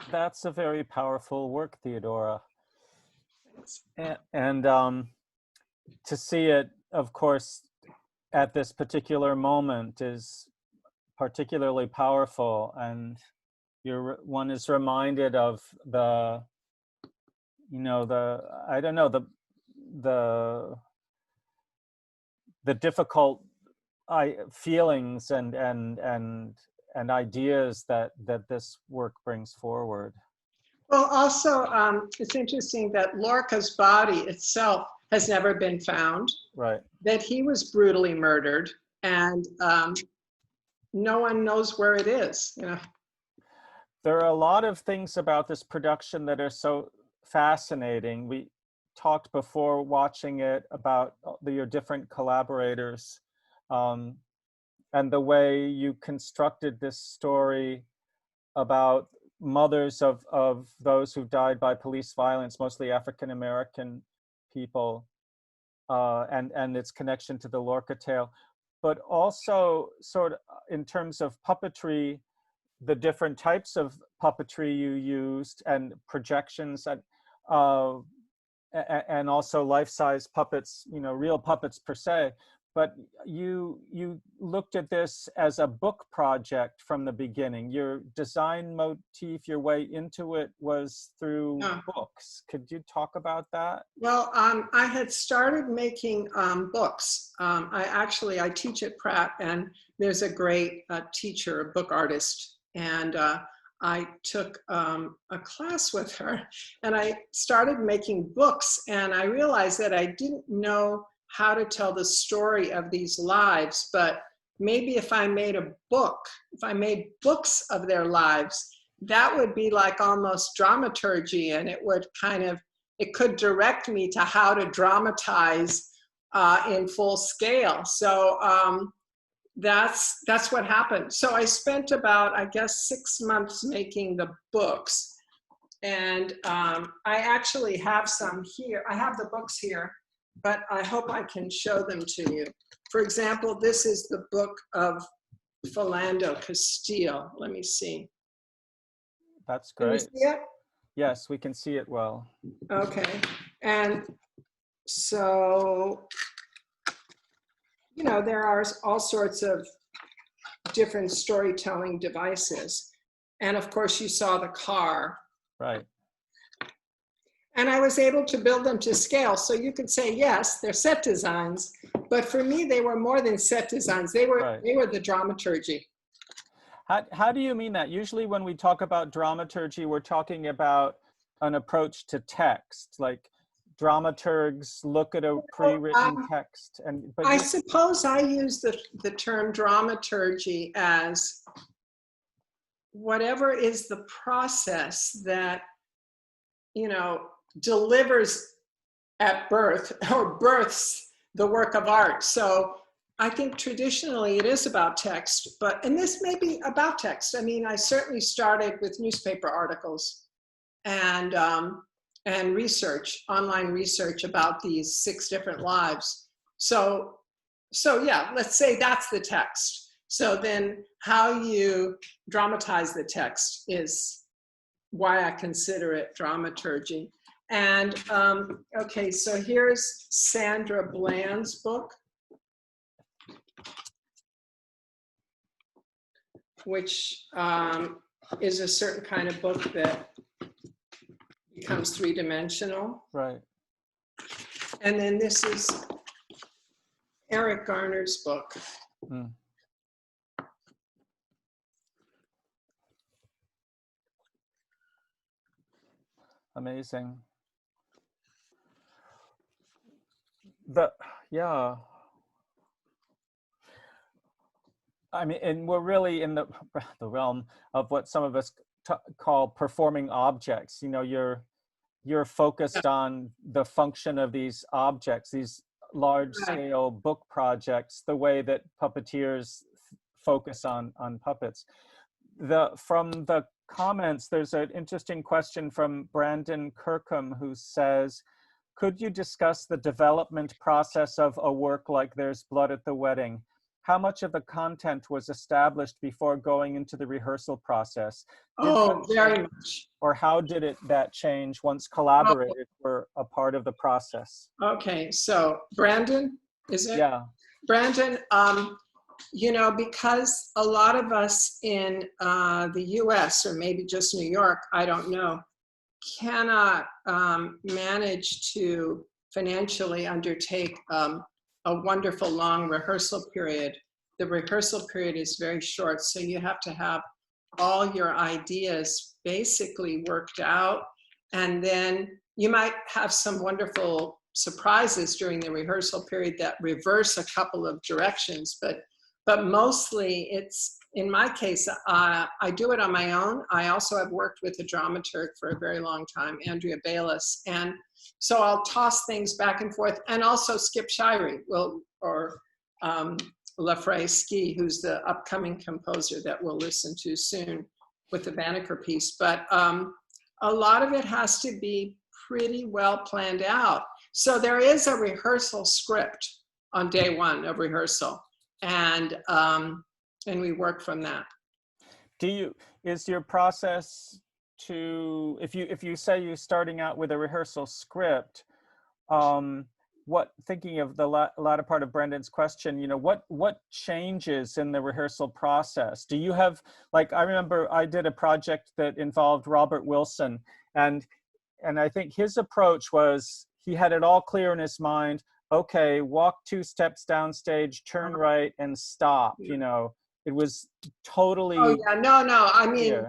That's a very powerful work, Theodora. And to see it, of course, at this particular moment is particularly powerful. And one is reminded of the, you know, I don't know, the difficult feelings and ideas that this work brings forward. Well, also, it's interesting that Lorca's body itself has never been found. Right. That he was brutally murdered, and no one knows where it is. You know. There are a lot of things about this production that are so fascinating. We talked before watching it about your different collaborators. And the way you constructed this story about mothers of those who died by police violence, mostly African-American people, and its connection to the Lorca tale, but also sort of in terms of puppetry, the different types of puppetry you used and projections and also life-size puppets, you know, real puppets per se. But you looked at this as a book project from the beginning. Your design motif, your way into it was through books. Could you talk about that? Well, I had started making books. I teach at Pratt, and there's a great teacher, a book artist, and I took a class with her, and I started making books, and I realized that I didn't know how to tell the story of these lives, but maybe if I made a book, if I made books of their lives, that would be like almost dramaturgy, and it would it could direct me to how to dramatize in full scale. So that's what happened. So I spent about, I guess, 6 months making the books, and I actually have some here. I have the books here. but I hope I can show them to you. For example, this is the book of Philando Castile. Let me see. That's Can you great. see it? Yes, we can see it well. Okay. And so, you know, there are all sorts of different storytelling devices. And of course, you saw the car. Right. And I was able to build them to scale. So you could say, yes, they're set designs, but for me, they were more than set designs. They were, Right. they were the dramaturgy. How do you mean that? Usually when we talk about dramaturgy, we're talking about an approach to text, like dramaturgs look at a pre-written text. But I suppose I use the term dramaturgy as whatever is the process that, you know, delivers at birth or births the work of art. So I think traditionally it is about text, and this may be about text. I mean, I certainly started with newspaper articles and research, online research about these 6 different lives. So yeah, let's say that's the text. So then how you dramatize the text is why I consider it dramaturgy. And okay, so here's Sandra Bland's book, which is a certain kind of book that becomes 3-dimensional. Right. And then this is Eric Garner's book. Mm. Amazing. Yeah. I mean, and we're really in the realm of what some of us call performing objects. You know, you're focused on the function of these objects, these large-scale book projects, the way that puppeteers focus on puppets. From the comments, there's an interesting question from Brandon Kirkham, who says, could you discuss the development process of a work like There's Blood at the Wedding? How much of the content was established before going into the rehearsal process? Very much. Or how did that change once collaborators were a part of the process? Okay, so Brandon, is it? Yeah. Brandon, you know, because a lot of us in the US, or maybe just New York, I don't know, cannot manage to financially undertake a wonderful long rehearsal period. The rehearsal period is very short, so you have to have all your ideas basically worked out, and then you might have some wonderful surprises during the rehearsal period that reverse a couple of directions, but mostly it's, in my case, I do it on my own. I also have worked with a dramaturg for a very long time, Andrea Bayless, and so I'll toss things back and forth, and also Skip Shirey or Lafray Ski, who's the upcoming composer that we'll listen to soon with the Banneker piece. But a lot of it has to be pretty well planned out. So there is a rehearsal script on day 1 of rehearsal, and we work from that. Is your process to, if you say you're starting out with a rehearsal script, thinking of the latter part of Brendan's question, you know, what changes in the rehearsal process? Do you have, like, I remember I did a project that involved Robert Wilson, and I think his approach was, he had it all clear in his mind. Okay, walk 2 steps downstage, turn right, and stop. You know, it was totally. Oh yeah, no. I mean,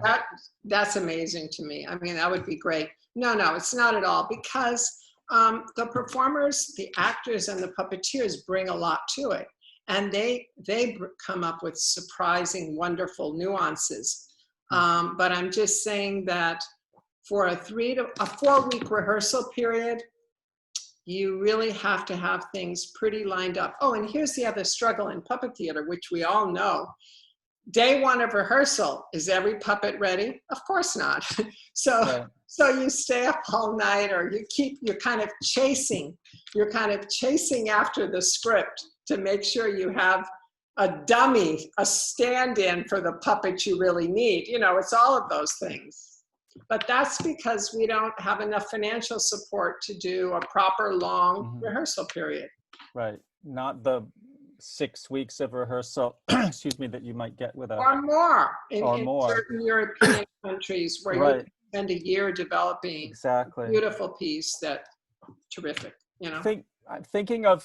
that's amazing to me. I mean, that would be great. No, it's not at all, because the performers, the actors, and the puppeteers bring a lot to it, and they come up with surprising, wonderful nuances. But I'm just saying that for a 4-week rehearsal period, you really have to have things pretty lined up. Oh, and here's the other struggle in puppet theater, which we all know. Day 1 of rehearsal, is every puppet ready? Of course not. So So you stay up all night, or you're kind of chasing after the script to make sure you have a dummy, a stand-in for the puppet you really need. You know, it's all of those things. But that's because we don't have enough financial support to do a proper long rehearsal period. Right. Not the 6 weeks of rehearsal, excuse me, that you might get with a... Or more in more. certain European countries where you spend a year developing a beautiful piece that's terrific, you know? Thinking of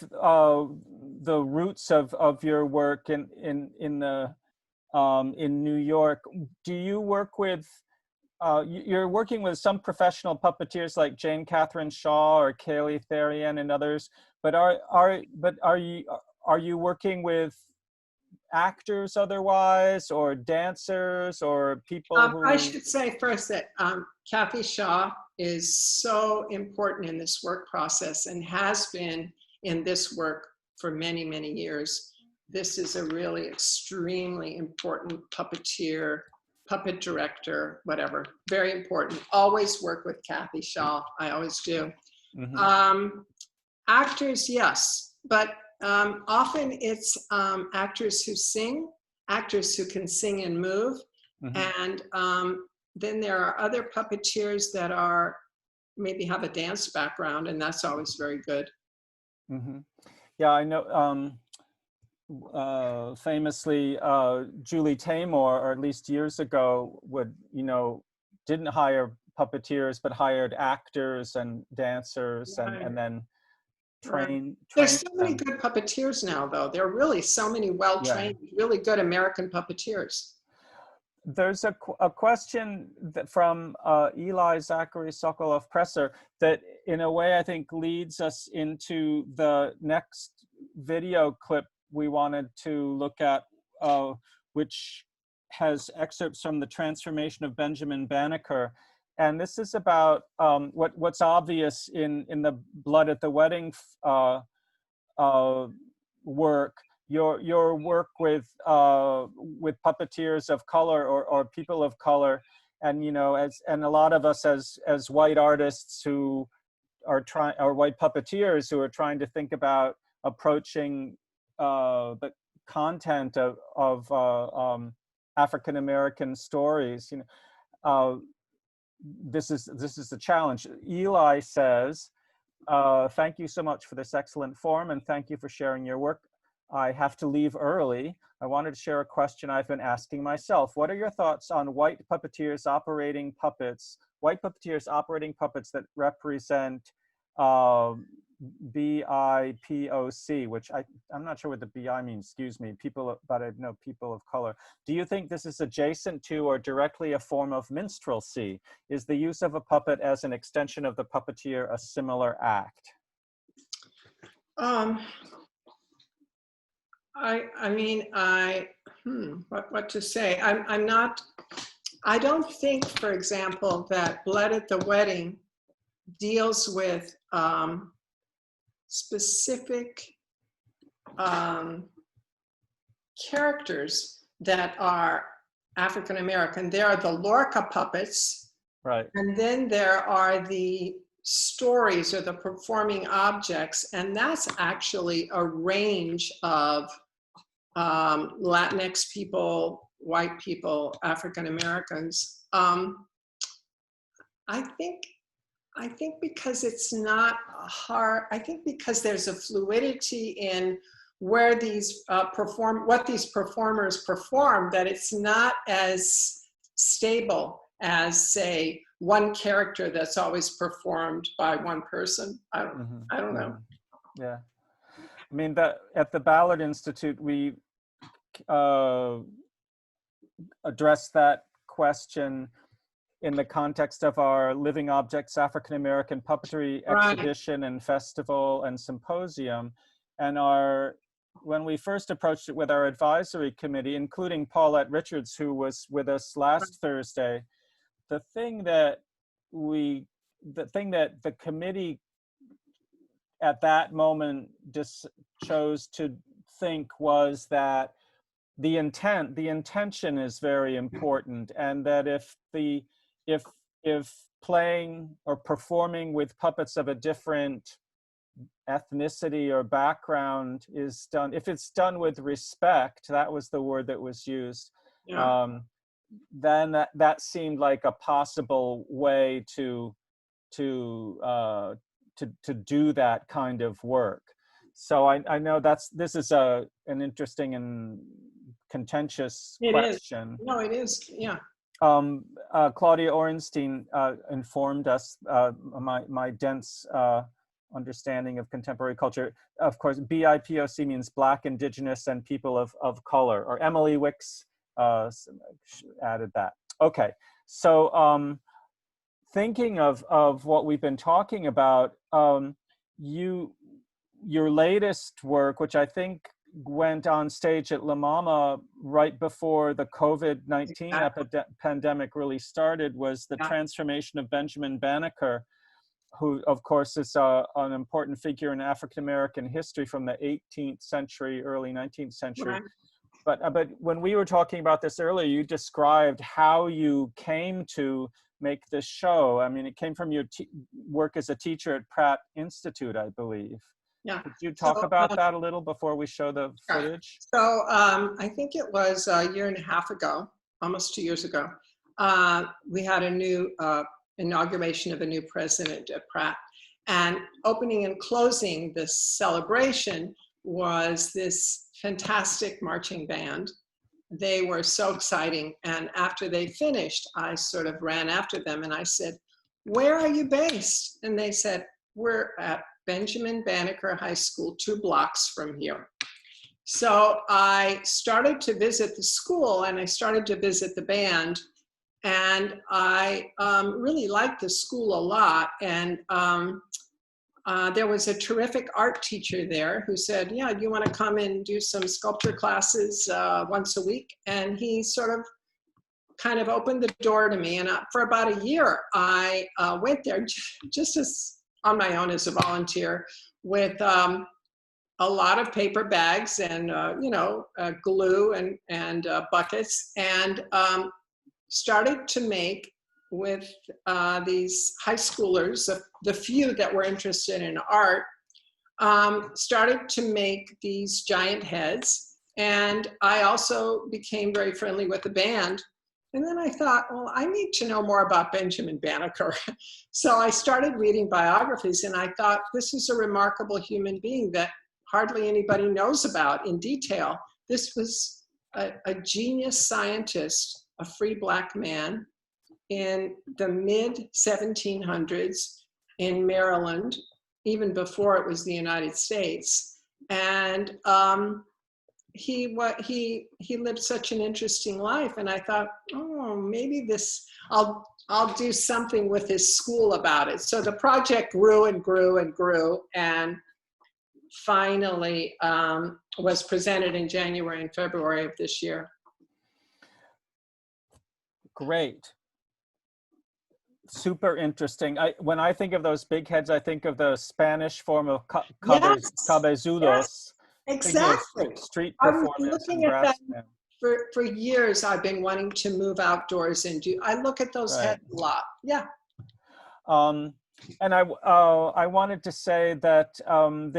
the roots of your work in New York, do you work with, you're working with some professional puppeteers like Jane Catherine Shaw or Kaylee Therian and others, but are you working with actors otherwise, or dancers, or people who... I should say first that Kathy Shaw is so important in this work process and has been in this work for many, many years. This is a really extremely important puppeteer, puppet director, whatever, very important. Always work with Kathy Shaw, I always do. Actors, yes, but often it's actors who sing, actors who can sing and move, and then there are other puppeteers that are maybe have a dance background, and that's always very good. Yeah, I know. Famously, Julie Taymor, or at least years ago, didn't hire puppeteers but hired actors and dancers, and then trained. There's so many good puppeteers now, though. There are really so many well-trained, really good American puppeteers. There's a question from Eli Zachary Sokolov-Presser that, in a way, I think leads us into the next video clip we wanted to look at, which has excerpts from the Transformation of Benjamin Banneker. And this is about what's obvious in the Blood at the Wedding work. Your work with puppeteers of color or people of color, and and a lot of us as white artists who are white puppeteers who are trying to think about approaching the content of African American stories. This is the challenge. Eli says, "Thank you so much for this excellent forum, and thank you for sharing your work. I have to leave early. I wanted to share a question I've been asking myself. What are your thoughts on white puppeteers operating puppets that represent BIPOC, which I'm not sure what the BI means, excuse me, but I know people of color. Do you think this is adjacent to or directly a form of minstrelsy? Is the use of a puppet as an extension of the puppeteer a similar act?" What to say? I don't think, for example, that Blood at the Wedding deals with specific characters that are African American. There are the Lorca puppets, right? And then there are the stories or the performing objects, and that's actually a range of Latinx people, white people, African Americans. I think because it's not hard, I think because there's a fluidity in where these what these performers perform, that it's not as stable as, say, one character that's always performed by one person. I don't know. Yeah. I mean, at the Ballard Institute, we address that question in the context of our Living Objects African American Puppetry exhibition and festival and symposium. And when we first approached it with our advisory committee, including Paulette Richards, who was with us last Thursday, the thing that the committee at that moment just chose to think was that the intention is very important, and that if if playing or performing with puppets of a different ethnicity or background is done, if it's done with respect, that was the word that was used, then that seemed like a possible way to do that kind of work. So I know this is an interesting and contentious question. No, it is. Yeah. Claudia Orenstein informed us my dense understanding of contemporary culture. Of course, BIPOC means Black, Indigenous, and People of Color. Or Emily Wicks added that. Okay, so thinking of what we've been talking about, your latest work, which I think went on stage at La Mama right before the COVID-19 pandemic really started, was the Transformation of Benjamin Banneker, who of course is an important figure in African-American history from the 18th century, early 19th century. Right. But when we were talking about this earlier, you described how you came to make this show. I mean, it came from your work as a teacher at Pratt Institute, I believe. Yeah. Could you talk about that a little before we show the footage? So I think it was a year and a half ago, almost 2 years ago, we had a new inauguration of a new president at Pratt. And opening and closing this celebration was this fantastic marching band. They were so exciting. And after they finished, I sort of ran after them and I said, "Where are you based?" And they said, "We're at Benjamin Banneker High School, 2 blocks from here." So I started to visit the school and I started to visit the band, and I really liked the school a lot. And there was a terrific art teacher there who said, "Yeah, you want to come and do some sculpture classes once a week?" And he sort of kind of opened the door to me. And for about a year, I went there just as on my own as a volunteer with a lot of paper bags and, glue and buckets, and started to make with these high schoolers, the few that were interested in art, started to make these giant heads. And I also became very friendly with the band. And then I thought, well, I need to know more about Benjamin Banneker. So I started reading biographies, and I thought, this is a remarkable human being that hardly anybody knows about in detail. This was a genius scientist, a free Black man in the mid-1700s in Maryland, even before it was the United States. And he lived such an interesting life, and I thought, oh, maybe I'll do something with his school about it. So the project grew and grew and grew, and finally was presented in January and February of this year. Great. Super interesting. When I think of those big heads, I think of the Spanish form of cabezudos. Yes. Exactly. Street I was performance looking and at brass that band. for years. I've been wanting to move outdoors and I look at those heads a lot. Yeah. And I wanted to say that I'm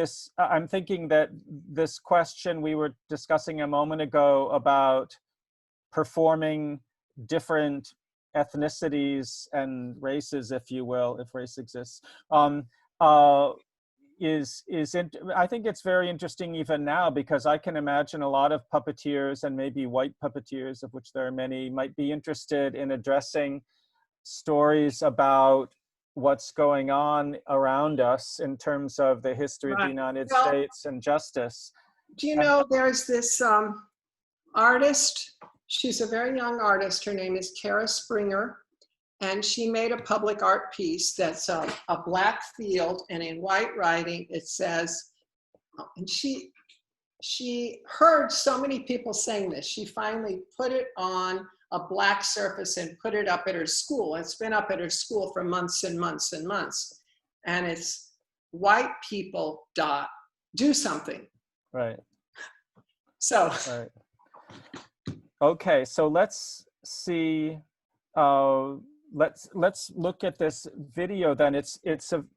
thinking that this question we were discussing a moment ago about performing different ethnicities and races, if you will, if race exists, I think it's very interesting even now, because I can imagine a lot of puppeteers, and maybe white puppeteers, of which there are many, might be interested in addressing stories about what's going on around us in terms of the history of the United States and justice. Do you know, there's this artist, she's a very young artist, her name is Kara Springer, and she made a public art piece that's a black field, and in white writing it says, and she heard so many people saying this, she finally put it on a black surface and put it up at her school. It's been up at her school for months and months and months. And it's white people do something. Right. So. Right. Okay, so let's see let's look at this video then. It's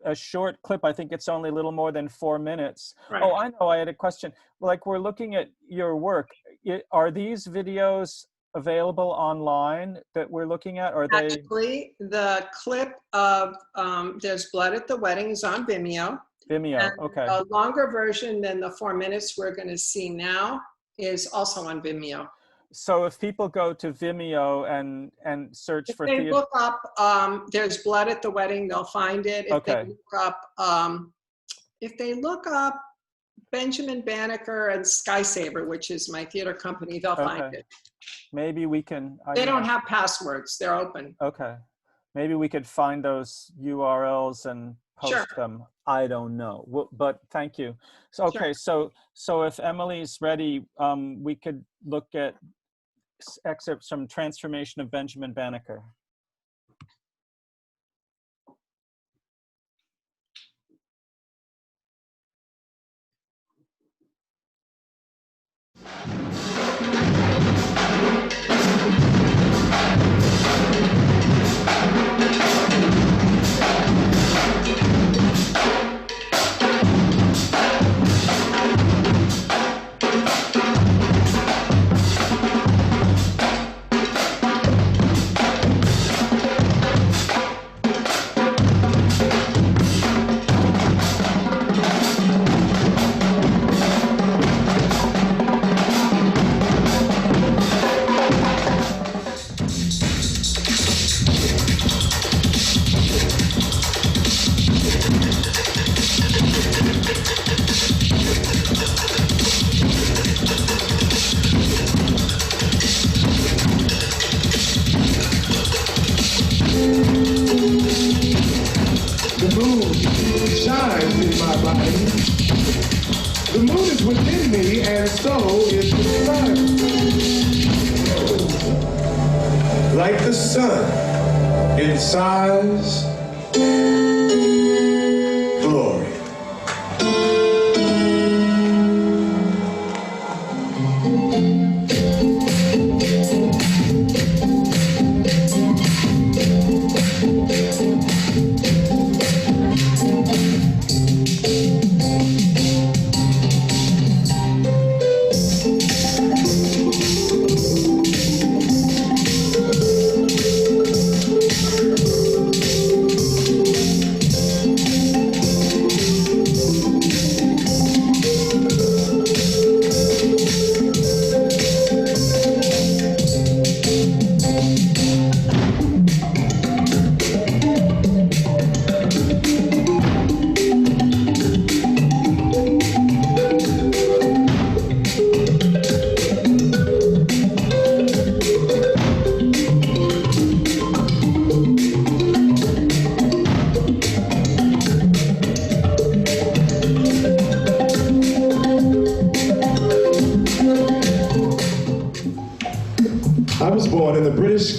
a short clip. I think it's only a little more than 4 minutes. Right. Oh, I know. I had a question. Like, we're looking at your work. Are these videos available online that we're looking at? Or are they? Actually, the clip of There's Blood at the Wedding is on Vimeo. Vimeo, And okay. a longer version than the 4 minutes we're going to see now is also on Vimeo. So if people go to Vimeo and search for If they Theodora, look up There's Blood at the Wedding, they'll find it. If they look up Benjamin Banneker and Sky Saber, which is my theater company, they'll find it. Maybe we can. They don't have passwords. They're open. Okay. Maybe we could find those URLs and post Sure. them. I don't know, but thank you. So, okay, so if Emily's ready, we could look at excerpts from Transformation of Benjamin Banneker. The moon is within me, and so is the sun. Like the sun, in size, glory.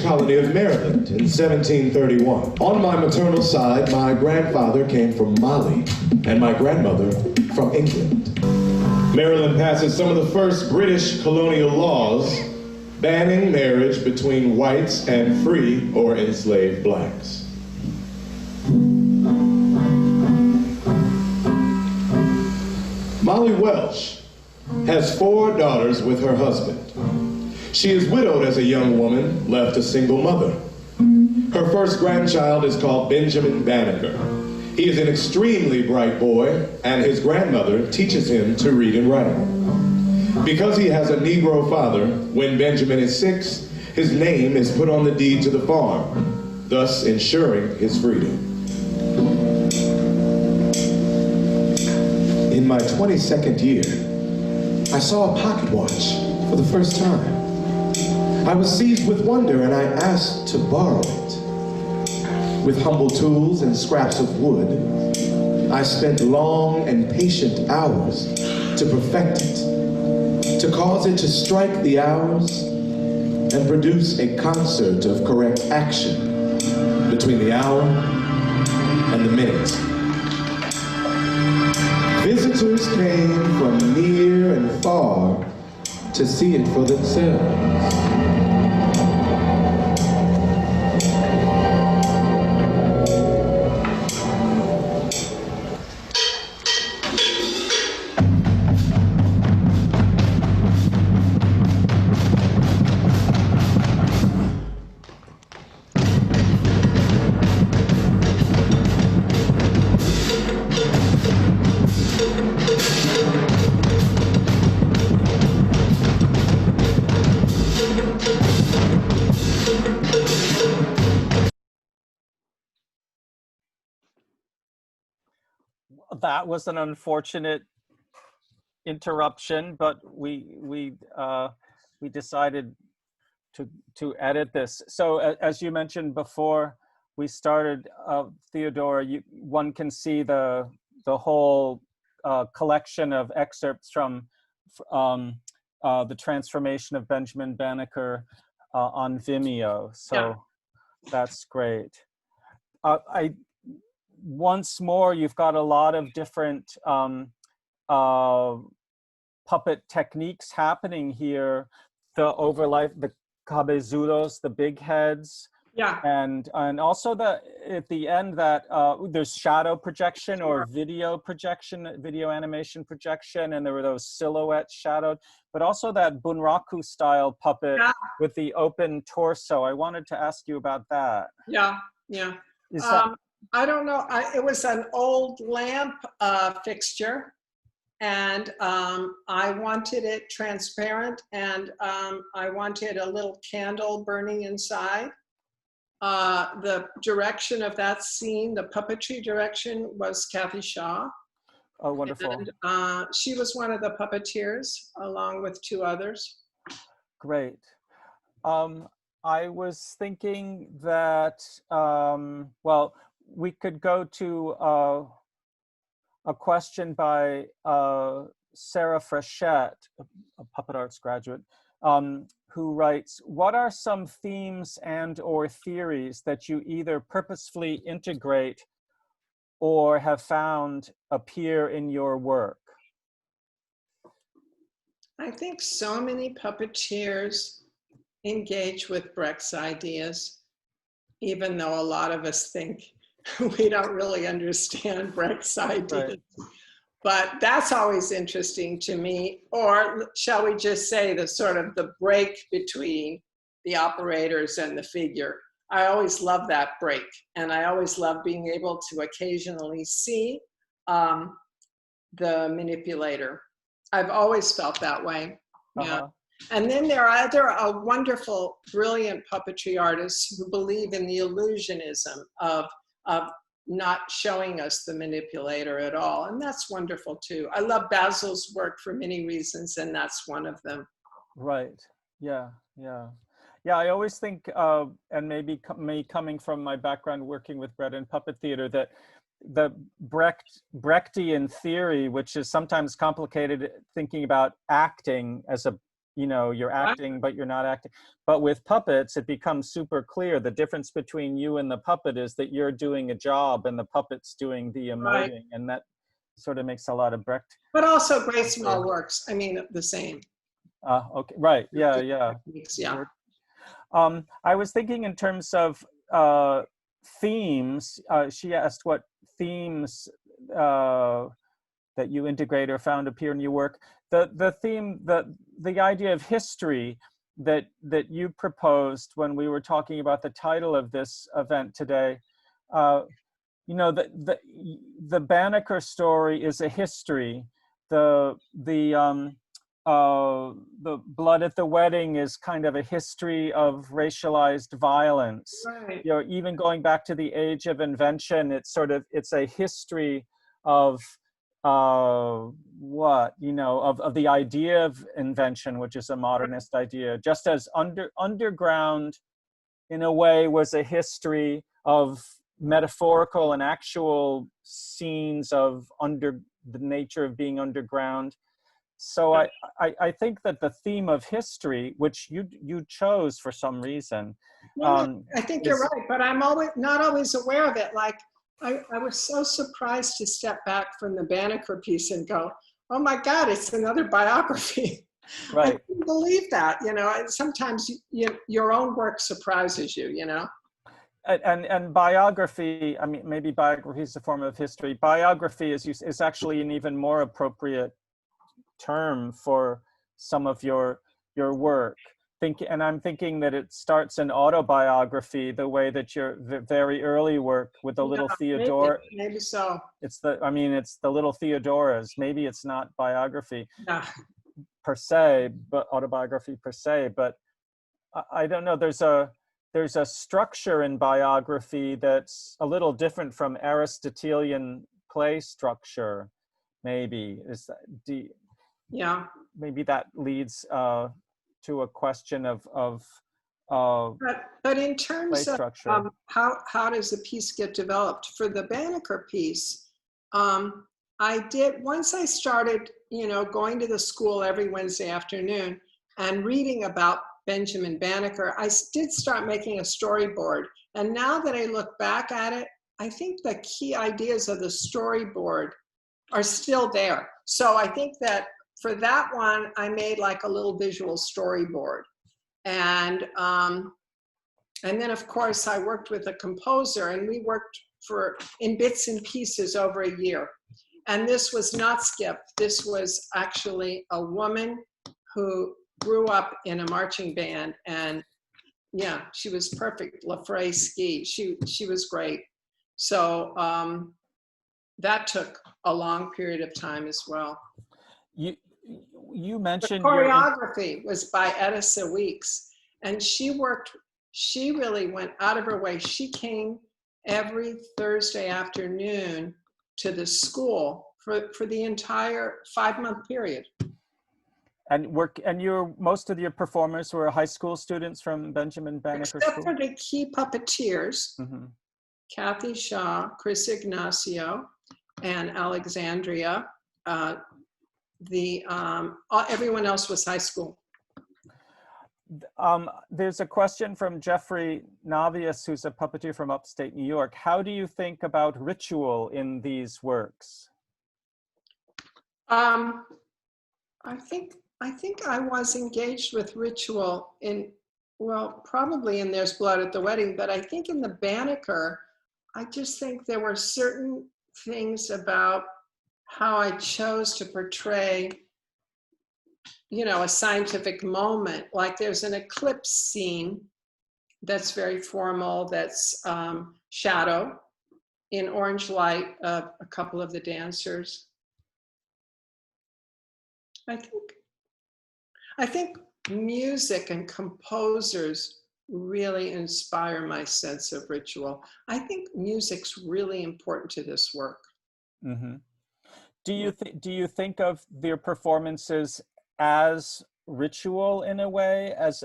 Colony of Maryland in 1731. On my maternal side, my grandfather came from Mali and my grandmother from England. Maryland passes some of the first British colonial laws banning marriage between whites and free or enslaved blacks. Molly Welsh has 4 daughters with her husband. She is widowed as a young woman, left a single mother. Her first grandchild is called Benjamin Banneker. He is an extremely bright boy, and his grandmother teaches him to read and write. Because he has a Negro father, when Benjamin is 6, his name is put on the deed to the farm, thus ensuring his freedom. In my 22nd year, I saw a pocket watch for the first time. I was seized with wonder and I asked to borrow it. With humble tools and scraps of wood, I spent long and patient hours to perfect it, to cause it to strike the hours and produce a concert of correct action between the hour and the minute. Visitors came from near and far to see it for themselves. that was an unfortunate interruption, but we decided to edit this. So as you mentioned before we started, Theodora, one can see the whole collection of excerpts from the Transformation of Benjamin Banneker on Vimeo. So that's great. Once more, you've got a lot of different puppet techniques happening here. The overlife, the cabezudos, the big heads. Yeah. And also at the end that there's shadow projection or video projection, video animation projection, and there were those silhouettes shadowed, but also that bunraku style puppet with the open torso. I wanted to ask you about that. Yeah. I don't know. It was an old lamp fixture, and I wanted it transparent, and I wanted a little candle burning inside. The direction of that scene, the puppetry direction, was Kathy Shaw. Oh, wonderful. And she was one of the puppeteers, along with two others. Great. I was thinking that, well, we could go to a question by Sarah Frechette, a puppet arts graduate, who writes, what are some themes and or theories that you either purposefully integrate or have found appear in your work? I think so many puppeteers engage with Brecht's ideas, even though a lot of us think we don't really understand Brecht's ideas. Right. But that's always interesting to me. Or shall we just say the sort of the break between the operators and the figure. I always love that break. And I always love being able to occasionally see the manipulator. I've always felt that way. Yeah. And then there are other wonderful, brilliant puppetry artists who believe in the illusionism of not showing us the manipulator at all. And that's wonderful too. I love Basil's work for many reasons, and that's one of them. Right, yeah. I always think, and maybe me coming from my background working with Bread and Puppet Theater, that the Brechtian theory, which is sometimes complicated, thinking about acting as a, you're acting, but you're not acting. But with puppets, it becomes super clear. The difference between you and the puppet is that you're doing a job and the puppet's doing the emoting. Right. And that sort of makes a lot of Brecht. But also Great Small Works. I mean, the same. Okay, right, yeah. Yeah. I was thinking in terms of themes. She asked what themes that you integrate or found appear in your work. The theme, the idea of history that you proposed when we were talking about the title of this event today. The Banneker story is a history. The Blood at the Wedding is kind of a history of racialized violence. Right. Even going back to the Age of Invention, it's a history of of the idea of invention, which is a modernist idea, just as underground in a way was a history of metaphorical and actual scenes of the nature of being underground. So I think that the theme of history, which you chose for some reason. I think you're right, but I'm not always aware of it. Like I was so surprised to step back from the Banneker piece and go, oh my God, it's another biography. Right. I couldn't believe that, sometimes your own work surprises you, And biography, I mean, maybe biography is a form of history. Biography is actually an even more appropriate term for some of your work. And I'm thinking that it starts an autobiography, the way that your very early work with the little Theodora. Maybe so. It's the little Theodoras. Maybe it's not biography per se, but autobiography per se. But I don't know. There's a structure in biography that's a little different from Aristotelian play structure, maybe. Yeah. Maybe that leads to a question of but in terms play of structure. how does a piece get developed? For the Banneker piece, I did, once I started, going to the school every Wednesday afternoon and reading about Benjamin Banneker, I did start making a storyboard. And now that I look back at it, I think the key ideas of the storyboard are still there. So I think that for that one, I made like a little visual storyboard. And then of course I worked with a composer, and we worked in bits and pieces over a year. And this was not Skip. This was actually a woman who grew up in a marching band, and yeah, she was perfect. Lafray Ski. She was great. So that took a long period of time as well. You mentioned the choreography was by Edessa Weeks, and she really went out of her way. She came every Thursday afternoon to the school for the entire 5-month period. And most of your performers were high school students from Benjamin Banneker Except School? for the key puppeteers, Mm-hmm. Kathy Shaw, Chris Ignacio, and Alexandria. Everyone else was high school. There's a question from Jeffrey Navius, who's a puppeteer from upstate New York. How do you think about ritual in these works? I think I was engaged with ritual probably in There's Blood at the Wedding, but I think in the Banneker, I just think there were certain things about how I chose to portray, a scientific moment. Like there's an eclipse scene that's very formal, that's shadow in orange light of a couple of the dancers. I think music and composers really inspire my sense of ritual. I think music's really important to this work. Mm-hmm. Do you think of their performances as ritual in a way, as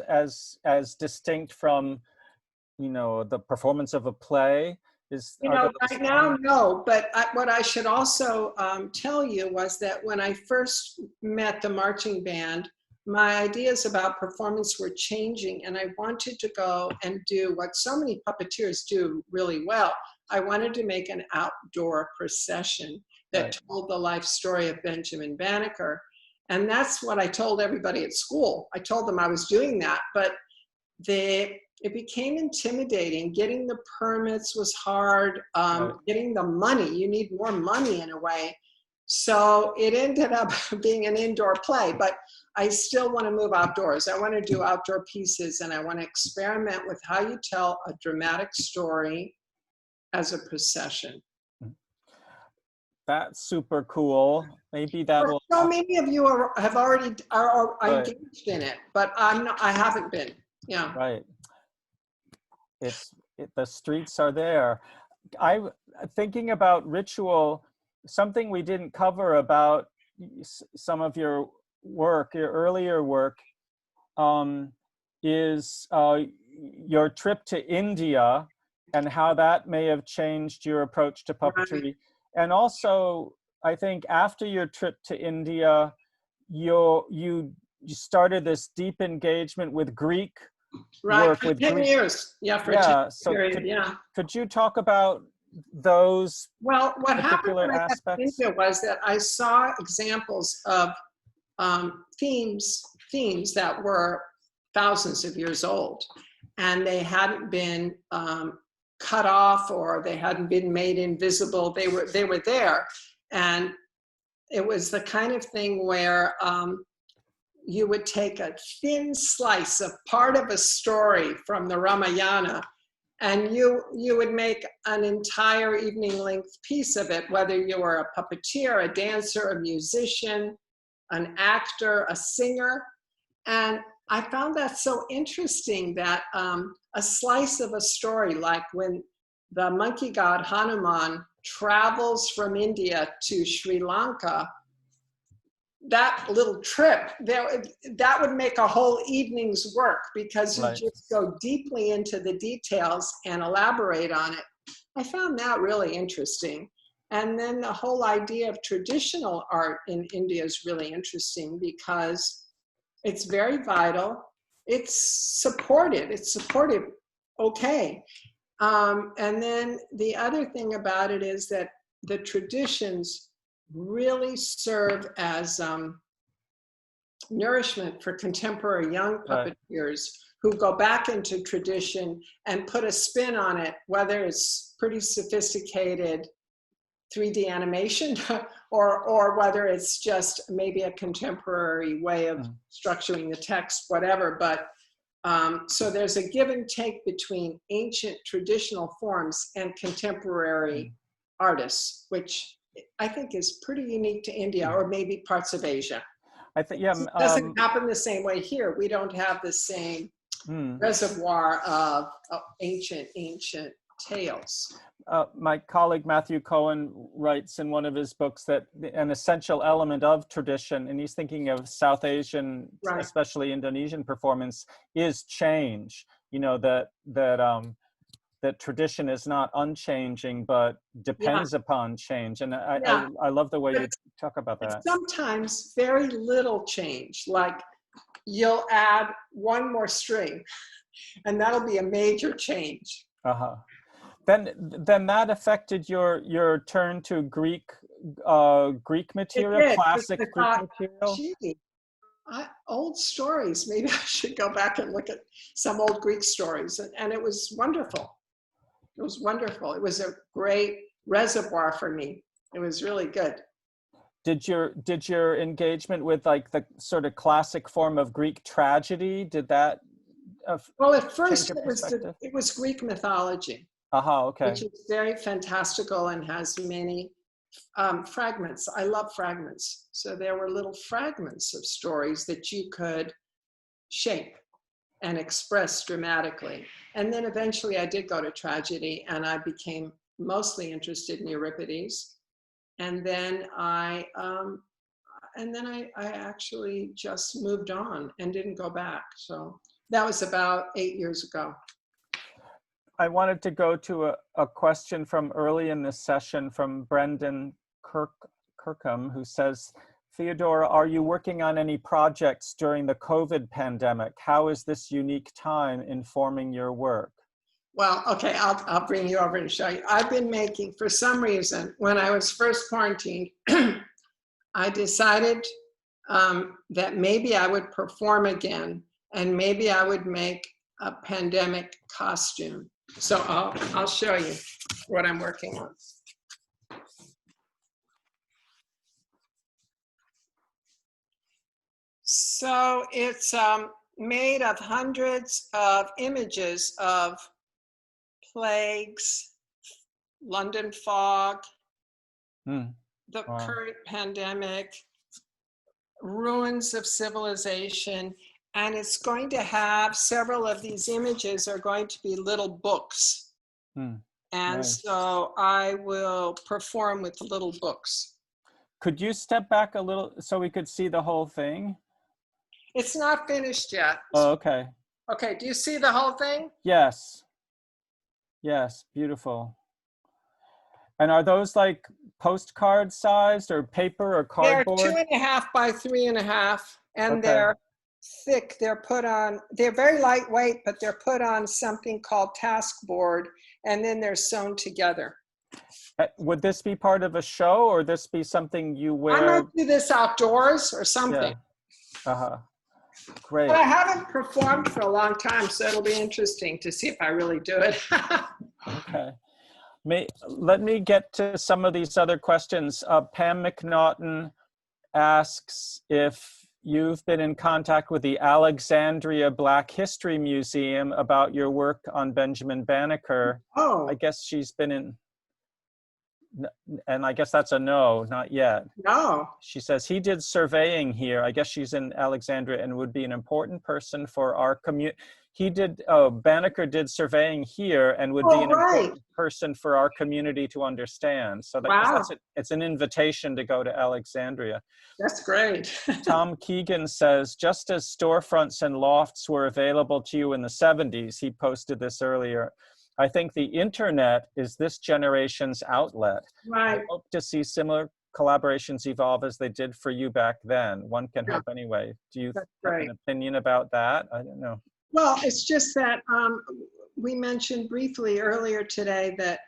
distinct from, the performance of a play? Right now, no, but what I should also tell you was that when I first met the marching band, my ideas about performance were changing, and I wanted to go and do what so many puppeteers do really well. I wanted to make an outdoor procession that told the life story of Benjamin Banneker. And that's what I told everybody at school. I told them I was doing that, but it became intimidating. Getting the permits was hard. Getting the money, you need more money in a way. So it ended up being an indoor play, but I still want to move outdoors. I want to do outdoor pieces, and I want to experiment with how you tell a dramatic story as a procession. That's super cool. Maybe that will. So many of you are engaged in it, but I haven't been. Yeah. Right. The streets are there. I'm thinking about ritual. Something we didn't cover about some of your work, your earlier work, is your trip to India and how that may have changed your approach to puppetry. Right. And also, I think after your trip to India, you started this deep engagement with Greek work. For 10 years. Yeah, for 10 years. Could you talk about those what happened when aspects? I got to India was that I saw examples of themes that were thousands of years old, and they hadn't been cut off, or they hadn't been made invisible. They were there, and it was the kind of thing where you would take a thin slice of part of a story from the Ramayana, and you would make an entire evening length piece of it, whether you were a puppeteer, a dancer, a musician, an actor, a singer. And I found that so interesting that a slice of a story, like when the monkey god Hanuman travels from India to Sri Lanka, that little trip, that would make a whole evening's work, because you just go deeply into the details and elaborate on it. I found that really interesting. And then the whole idea of traditional art in India is really interesting, because it's very vital. It's supported. Okay. And then the other thing about it is that the traditions really serve as nourishment for contemporary young puppeteers who go back into tradition and put a spin on it, whether it's pretty sophisticated 3D animation or whether it's just maybe a contemporary way of structuring the text, whatever. But so there's a give and take between ancient traditional forms and contemporary artists, which I think is pretty unique to India, or maybe parts of Asia. I think, yeah. It doesn't happen the same way here. We don't have the same reservoir of ancient tales. My colleague Matthew Cohen writes in one of his books that an essential element of tradition, and he's thinking of South Asian, especially Indonesian performance, is change. You know, that tradition is not unchanging, but depends upon change. And I love the way you talk about that. Sometimes very little change, like you'll add one more string and that'll be a major change. Then that affected your turn to Greek material, classic Greek material? Gee, old stories, maybe I should go back and look at some old Greek stories. And it was wonderful. It was wonderful. It was a great reservoir for me. It was really good. Did your engagement with like the sort of classic form of Greek tragedy, did that well, at first it was Greek mythology. Okay. Which is very fantastical and has many fragments. I love fragments. So there were little fragments of stories that you could shape and express dramatically. And then eventually I did go to tragedy, and I became mostly interested in Euripides. And then I actually just moved on and didn't go back. So that was about 8 years ago. I wanted to go to a question from early in this session from Brendan Kirkham, who says, Theodora, are you working on any projects during the COVID pandemic? How is this unique time informing your work? Well, okay, I'll bring you over and show you. I've been making, for some reason, when I was first quarantined, I decided that maybe I would perform again, and maybe I would make a pandemic costume. So I'll show you what I'm working on. So it's made of hundreds of images of plagues, London fog, the current pandemic, ruins of civilization, and it's going to have several of these images are going to be little books. And so I will perform with the little books. Could you step back a little so we could see the whole thing? It's not finished yet. Oh, okay. Okay, do you see the whole thing? Yes. Yes, beautiful. And are those like postcard sized or paper or cardboard? They're 2.5 by 3.5, and they're thick. They're very lightweight, but they're put on something called task board, and then they're sewn together. Would this be part of a show, or this be something you wear? I might do this outdoors or something. Yeah. Great. But I haven't performed for a long time, so it'll be interesting to see if I really do it. Okay. Let me get to some of these other questions. Pam McNaughton asks if you've been in contact with the Alexandria Black History Museum about your work on Benjamin Banneker. Oh. I guess she's been in, and I guess that's a no, not yet. No. She says he did surveying here. I guess she's in Alexandria and would be an important person for our community. he did, Banneker did surveying here and would be Oh, an right. important person for our community to understand. So Wow. it's an invitation to go to Alexandria. That's great. Tom Keegan says, just as storefronts and lofts were available to you in the 70s, he posted this earlier, I think the internet is this generation's outlet. Right. I hope to see similar collaborations evolve as they did for you back then. One can hope anyway. Do you have an opinion about that? I don't know. Well, it's just that we mentioned briefly earlier today that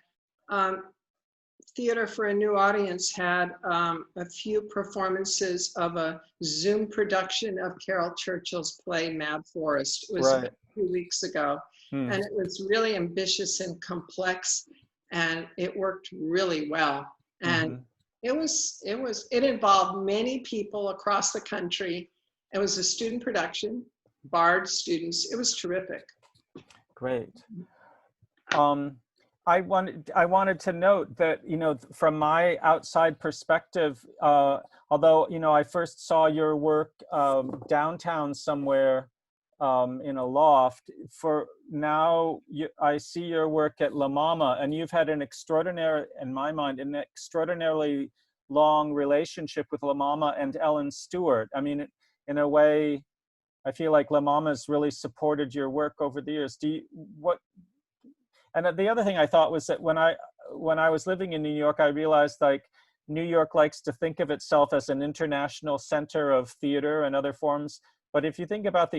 Theater for a New Audience had a few performances of a Zoom production of Carol Churchill's play Mad Forest. It was a few weeks ago. And it was really ambitious and complex, and it worked really well. And it involved many people across the country. It was a student production, Bard students. It was terrific. Great. I wanted to note that, you know, from my outside perspective, although, you know, I first saw your work downtown somewhere in a loft, for now I see your work at La Mama, and you've had an extraordinary, in my mind, an extraordinarily long relationship with La Mama and Ellen Stewart. I mean, in a way, I feel like La Mama's really supported your work over the years. And the other thing I thought was that when I was living in New York, I realized like New York likes to think of itself as an international center of theater and other forms. But if you think about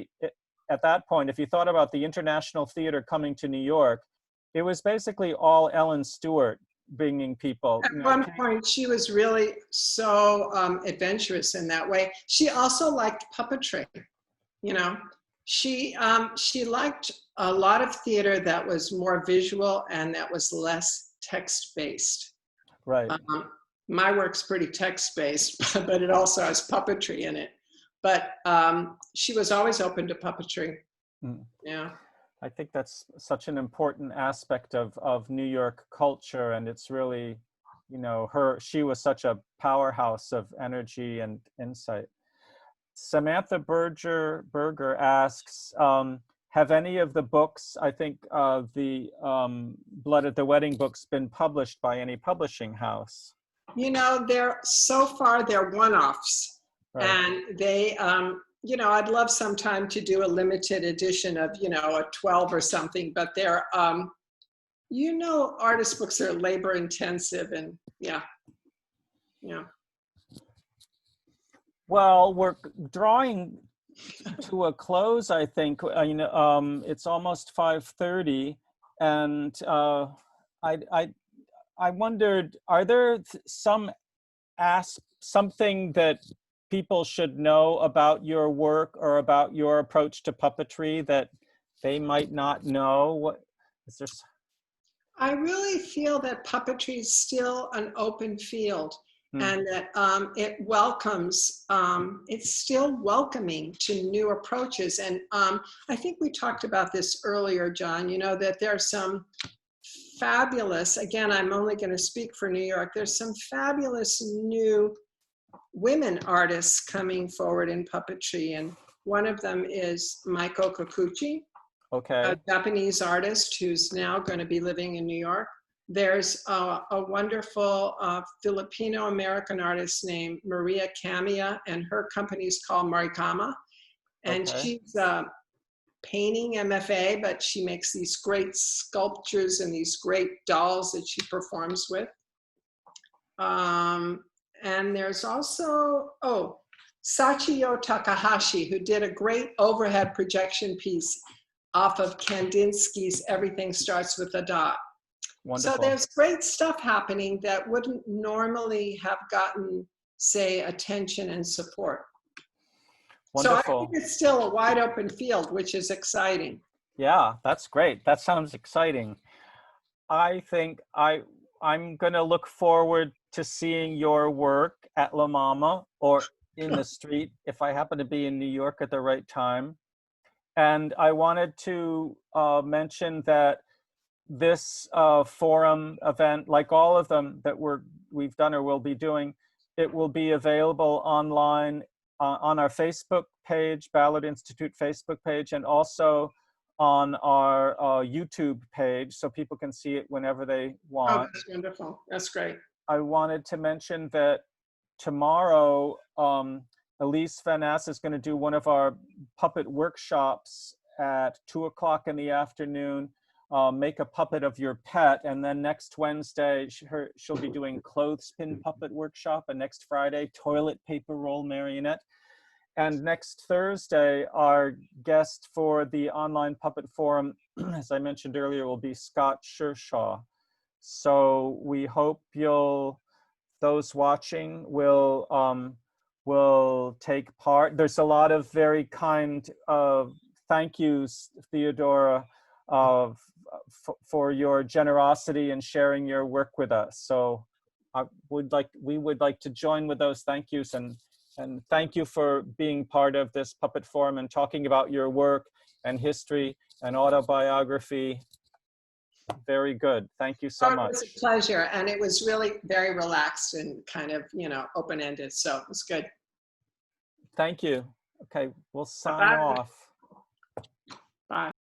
at that point, if you thought about the international theater coming to New York, it was basically all Ellen Stewart bringing people. At one point, she was really so adventurous in that way. She also liked puppetry. You know, she liked a lot of theater that was more visual and that was less text-based. Right. My work's pretty text-based, but it also has puppetry in it. But she was always open to puppetry. Yeah. I think that's such an important aspect of New York culture, and it's really, you know, she was such a powerhouse of energy and insight. Samantha Berger asks, have any of the books, I think the Blood at the Wedding books, been published by any publishing house? You know, so far they're one-offs. Right. And they, you know, I'd love sometime to do a limited edition of, you know, a 12 or something, but they're, you know, artist books are labor intensive and yeah. Well, we're drawing to a close, I think. You know, it's almost 5:30, and I wondered, are there something that people should know about your work or about your approach to puppetry that they might not know? What is there? I really feel that puppetry is still an open field. And that it welcomes, it's still welcoming to new approaches. And I think we talked about this earlier, John, you know, that there's some fabulous, again, I'm only going to speak for New York, there's some fabulous new women artists coming forward in puppetry. And one of them is Maiko Kikuchi, a Japanese artist who's now going to be living in New York. There's a wonderful Filipino-American artist named Maria Camia, and her company is called Marikama. And she's painting MFA, but she makes these great sculptures and these great dolls that she performs with. And there's also, Sachiyo Takahashi, who did a great overhead projection piece off of Kandinsky's Everything Starts with a Dot. Wonderful. So there's great stuff happening that wouldn't normally have gotten, say, attention and support. Wonderful. So I think it's still a wide open field, which is exciting. Yeah, that's great. That sounds exciting. I think I'm going to look forward to seeing your work at La Mama or in the street if I happen to be in New York at the right time. And I wanted to mention that this forum event, like all of them that we've done or will be doing, it will be available online on our Facebook page, Ballard Institute Facebook page, and also on our YouTube page so people can see it whenever they want. Oh, that's wonderful. That's great. I wanted to mention that tomorrow, Elise Van Ass is going to do one of our puppet workshops at 2 o'clock in the afternoon. Make a puppet of your pet, and then next Wednesday she'll be doing clothespin puppet workshop, and next Friday toilet paper roll marionette, and next Thursday our guest for the online puppet forum, as I mentioned earlier, will be Scott Shershaw. So we hope those watching will take part. There's a lot of very kind thank yous, Theodora, for your generosity in sharing your work with us. So we would like to join with those thank yous, and thank you for being part of this puppet forum and talking about your work and history and autobiography. Very good. Thank you so much. It was a pleasure, and it was really very relaxed and kind of, open-ended, so it was good. Thank you. Okay, we'll sign Bye-bye. off.